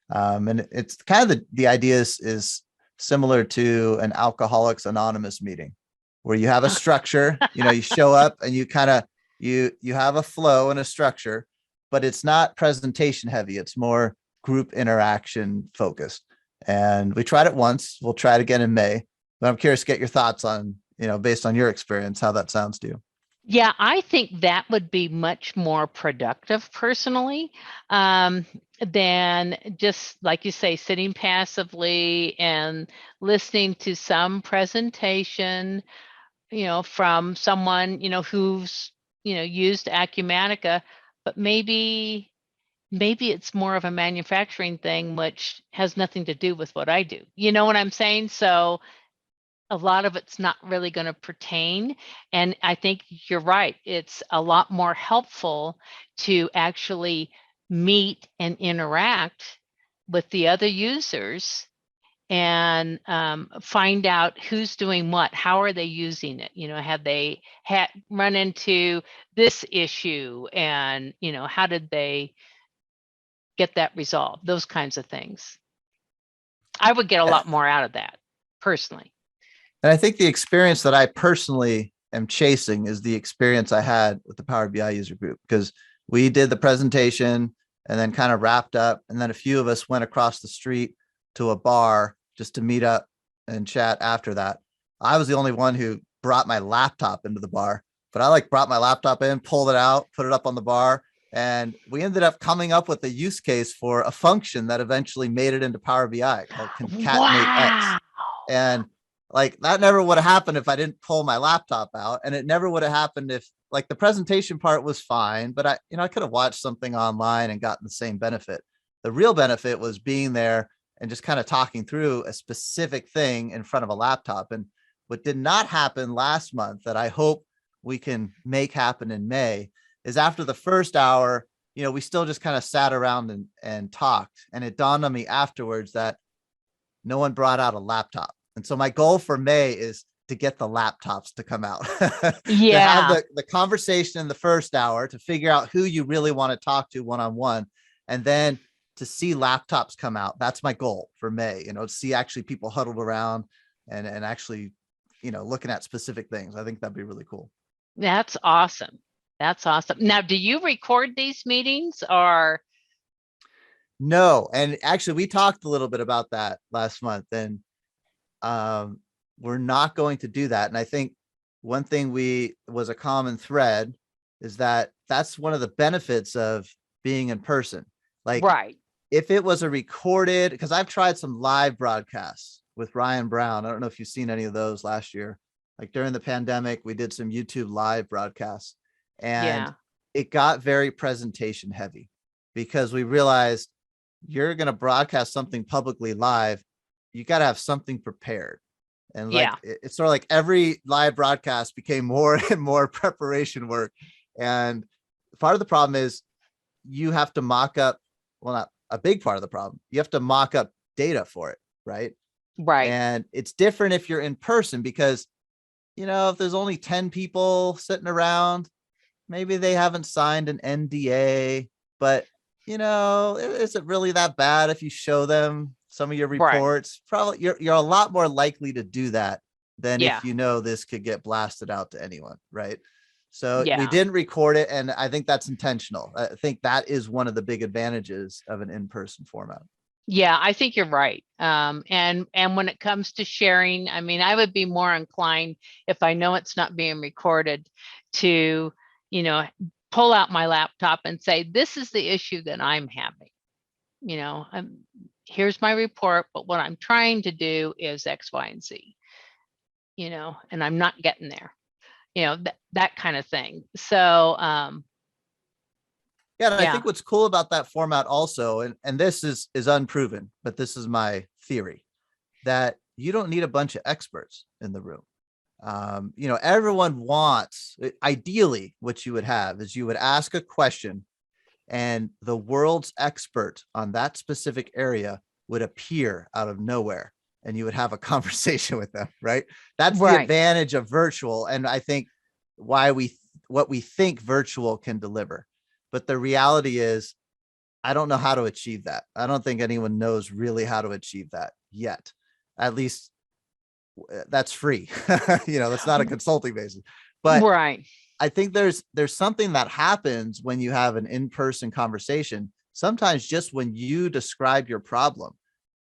And it's kind of the idea is similar to an Alcoholics Anonymous meeting, where you have a structure, you show up and you kind of, you have a flow and a structure, but it's not presentation heavy. It's more group interaction focused. And we tried it once. We'll try it again in May, but I'm curious to get your thoughts on, based on your experience, how that sounds to you. Yeah, I think that would be much more productive personally, than just, like you say, sitting passively and listening to some presentation, from someone, who's, used Acumatica, but maybe it's more of a manufacturing thing, which has nothing to do with what I do. You know what I'm saying? So a lot of it's not really going to pertain. And I think you're right. It's a lot more helpful to actually meet and interact with the other users and find out who's doing what, how are they using it, have they run into this issue, and how did they get that resolved, those kinds of things. I would get a lot more out of that personally. And I think the experience that I personally am chasing is the experience I had with the Power BI user group, because we did the presentation and then kind of wrapped up. And then a few of us went across the street to a bar just to meet up and chat after that. I was the only one who brought my laptop into the bar, but I brought my laptop in, pulled it out, put it up on the bar. And we ended up coming up with a use case for a function that eventually made it into Power BI called concatenate X. Wow. And that never would have happened if I didn't pull my laptop out. And it never would have happened if the presentation part was fine, but I could have watched something online and gotten the same benefit. The real benefit was being there and just kind of talking through a specific thing in front of a laptop. And what did not happen last month that I hope we can make happen in May is after the first hour, we still just kind of sat around and talked. And it dawned on me afterwards that no one brought out a laptop. And so my goal for May is to get the laptops to come out, to have the conversation in the first hour, to figure out who you really want to talk to one-on-one, and then to see laptops come out. That's my goal for May, to see actually people huddled around and actually, looking at specific things. I think that'd be really cool. That's awesome. That's awesome. Now, do you record these meetings or? No. And actually we talked a little bit about that last month, and we're not going to do that. And I think one thing was a common thread is that that's one of the benefits of being in person. Right. If it was a recorded, because I've tried some live broadcasts with Ryan Brown. I don't know if you've seen any of those last year. During the pandemic, we did some YouTube live broadcasts, and it got very presentation heavy, because we realized you're going to broadcast something publicly live. You got to have something prepared. And it's sort of like every live broadcast became more and more preparation work. And part of the problem is you have to mock up, well, not a big part of the problem. You have to mock up data for it. Right. Right. And it's different if you're in person, because, if there's only 10 people sitting around, maybe they haven't signed an NDA, but is it really that bad if you show them some of your reports? Right. Probably you're a lot more likely to do that than if this could get blasted out to anyone, right? So we didn't record it, and I think that's intentional. I think that is one of the big advantages of an in-person format. Yeah, I think you're right. And when it comes to sharing, I mean, I would be more inclined, if I know it's not being recorded, to, pull out my laptop and say, this is the issue that I'm having. Here's my report, but what I'm trying to do is X, Y, and Z, and I'm not getting there, that kind of thing. So Yeah, and I Yeah. think what's cool about that format also, and this is unproven, but this is my theory, that you don't need a bunch of experts in the room. Everyone wants, ideally, what you would have is you would ask a question and the world's expert on that specific area would appear out of nowhere and you would have a conversation with them, right? That's the Right. advantage of virtual. And I think what we think virtual can deliver. But the reality is, I don't know how to achieve that. I don't think anyone knows really how to achieve that yet. At least that's free. That's not a consulting basis. But Right. I think there's something that happens when you have an in-person conversation. Sometimes just when you describe your problem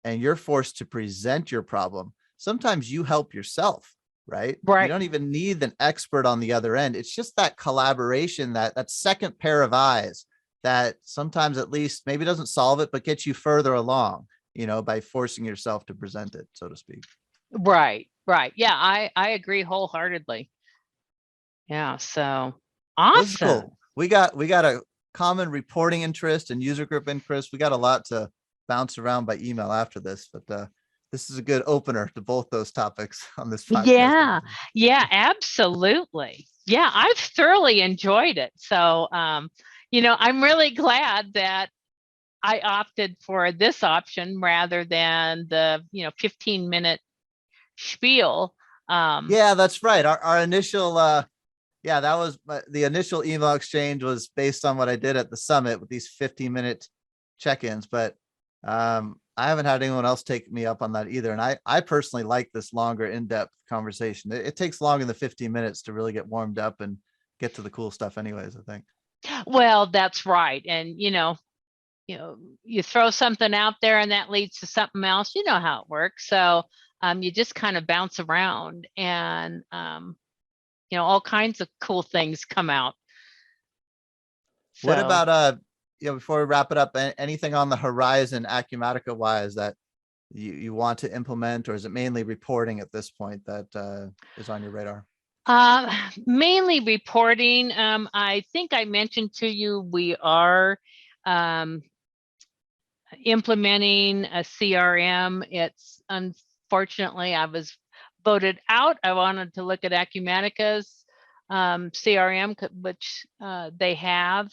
and you're forced to present your problem, sometimes you help yourself, right? You Right. don't even need an expert on the other end. It's just that collaboration, that second pair of eyes that sometimes at least maybe doesn't solve it, but gets you further along, by forcing yourself to present it, so to speak. Right. Right. Yeah, I agree wholeheartedly. Yeah. So Well, this is awesome. cool. We got a common reporting interest and user group interest. We got a lot to bounce around by email after this, but this is a good opener to both those topics on this podcast. Yeah. Yeah, absolutely. Yeah, I've thoroughly enjoyed it. So I'm really glad that I opted for this option rather than the 15-minute spiel. Yeah, that's right. Our initial yeah, that was the initial email exchange was based on what I did at the summit with these 15-minute check-ins, but I haven't had anyone else take me up on that either. And I personally like this longer in-depth conversation. It takes longer than 15 minutes to really get warmed up and get to the cool stuff anyways, I think. Well, that's right. And you throw something out there and that leads to something else. You know how it works. So you just kind of bounce around and all kinds of cool things come out. What So about before we wrap it up, anything on the horizon Acumatica wise that you want to implement, or is it mainly reporting at this point that is on your radar? mainly reporting. I think I mentioned to you we are implementing a CRM. It's unfortunately I was voted out. I wanted to look at Acumatica's CRM, which they have.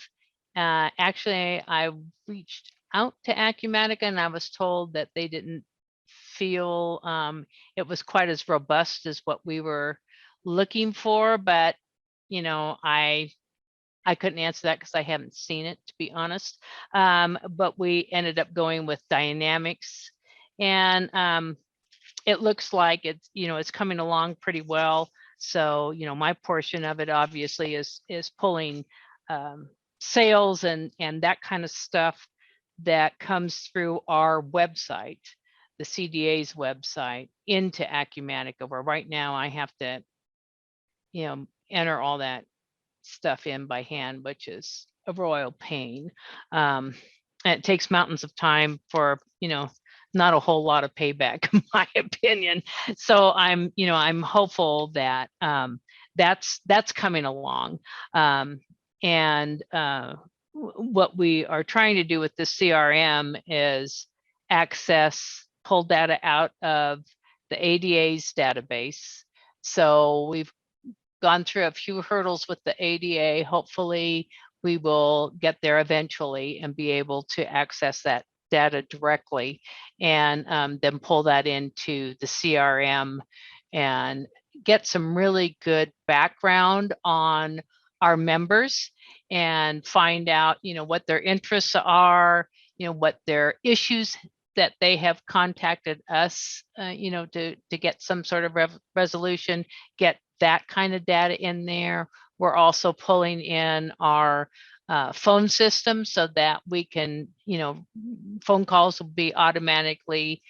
Actually, I reached out to Acumatica and I was told that they didn't feel it was quite as robust as what we were looking for, but I couldn't answer that because I haven't seen it, to be honest. But we ended up going with Dynamics, and it looks like it's coming along pretty well. So my portion of it obviously is pulling sales and that kind of stuff that comes through our website, the CDA's website, into Acumatica, where right now I have to enter all that stuff in by hand, which is a royal pain. And it takes mountains of time for, not a whole lot of payback, in my opinion. So I'm hopeful that that's coming along. And what we are trying to do with the CRM is pull data out of the ADA's database. So we've gone through a few hurdles with the ADA. Hopefully we will get there eventually and be able to access that data directly and then pull that into the CRM and get some really good background on our members and find out, what their interests are, what their issues that they have contacted us, to get some sort of resolution, get that kind of data in there. We're also pulling in our phone system so that we can, phone calls will be automatically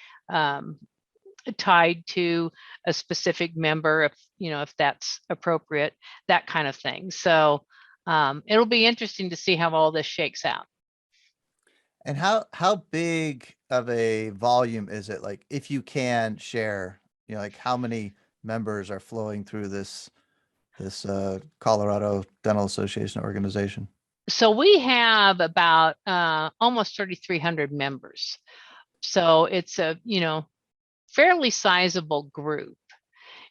tied to a specific member if that's appropriate, that kind of thing. So it'll be interesting to see how all this shakes out. And how big of a volume is it? Like, if you can share, like how many members are flowing through this Colorado Dental Association organization? So we have about almost 3,300 members. So it's a, fairly sizable group.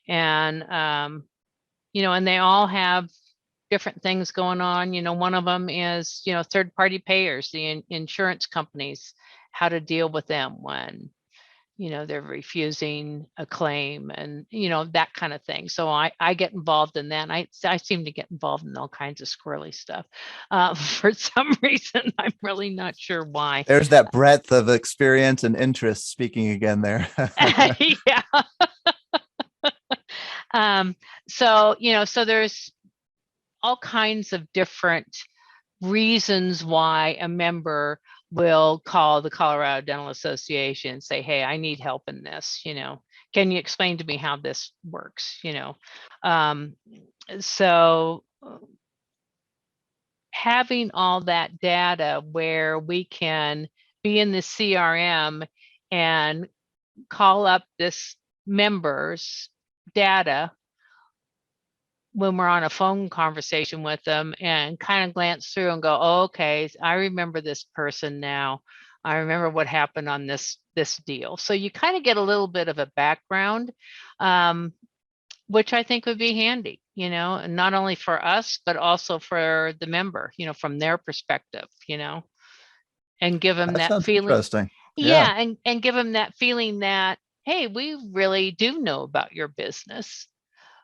And, and they all have different things going on. One of them is, third-party payers, the insurance companies, how to deal with them when, they're refusing a claim and, that kind of thing. So I get involved in that. And I seem to get involved in all kinds of squirrely stuff. For some reason, I'm really not sure why. There's that breadth of experience and interest speaking again there. Yeah. So there's all kinds of different reasons why a member will call the Colorado Dental Association and say, hey, I need help in this, can you explain to me how this works, so having all that data where we can be in the CRM and call up this member's data when we're on a phone conversation with them and kind of glance through and go, oh, okay, I remember this person now. I remember what happened on this deal. So you kind of get a little bit of a background, which I think would be handy, not only for us, but also for the member, from their perspective, and give them that sounds feeling. interesting. Yeah. And give them that feeling that, hey, we really do know about your business.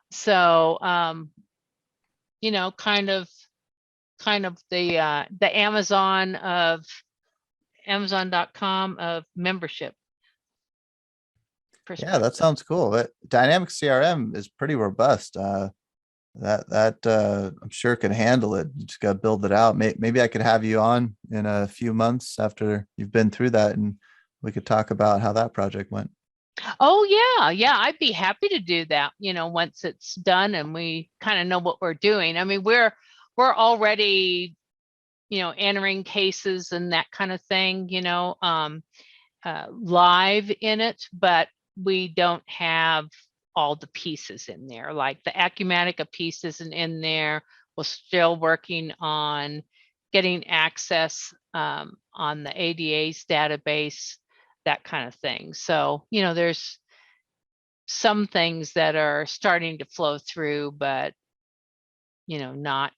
So, kind of the Amazon of Amazon.com of membership. Yeah, that sounds cool. Dynamic CRM is pretty robust. That I'm sure can handle it. You just got to build it out. Maybe I could have you on in a few months after you've been through that, and we could talk about how that project went. Oh yeah, I'd be happy to do that. Once it's done and we kind of know what we're doing. I mean, we're already, entering cases and that kind of thing, live in it, but we don't have all the pieces in there. Like the Acumatica piece isn't in there. We're still working on getting access on the ADA's database, that kind of thing. So, there's some things that are starting to flow through, but, not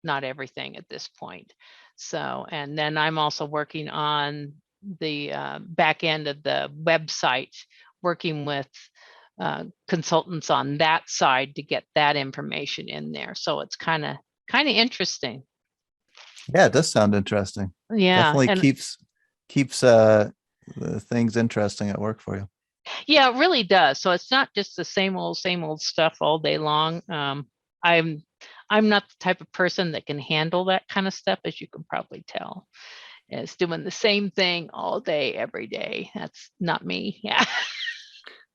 everything at this point. So, and then I'm also working on the back end of the website, working with consultants on that side to get that information in there. So it's kind of interesting. Yeah, it does sound interesting. Yeah. Definitely And keeps the things interesting at work for you. yeah, it really does. So it's not just the same old stuff all day long. I'm not the type of person that can handle that kind of stuff, as you can probably tell. It's doing the same thing all day, every day. That's not me. Yeah.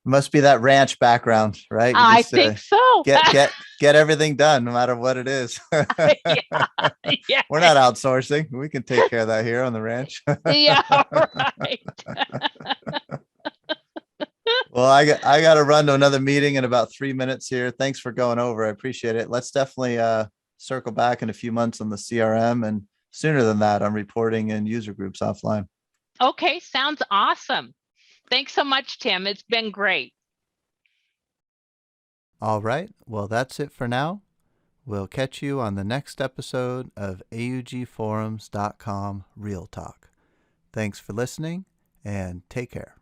Must be that ranch background, right? I think so. Get everything done, no matter what it is. Yeah. We're not outsourcing. We can take care of that here on the ranch. Yeah, right. Well, I got to run to another meeting in about 3 minutes here. Thanks for going over. I appreciate it. Let's definitely circle back in a few months on the CRM, and sooner than that, I'm reporting in user groups offline. Okay, sounds awesome. Thanks so much, Tim. It's been great. All right. Well, that's it for now. We'll catch you on the next episode of AUGforums.com Real Talk. Thanks for listening, and take care.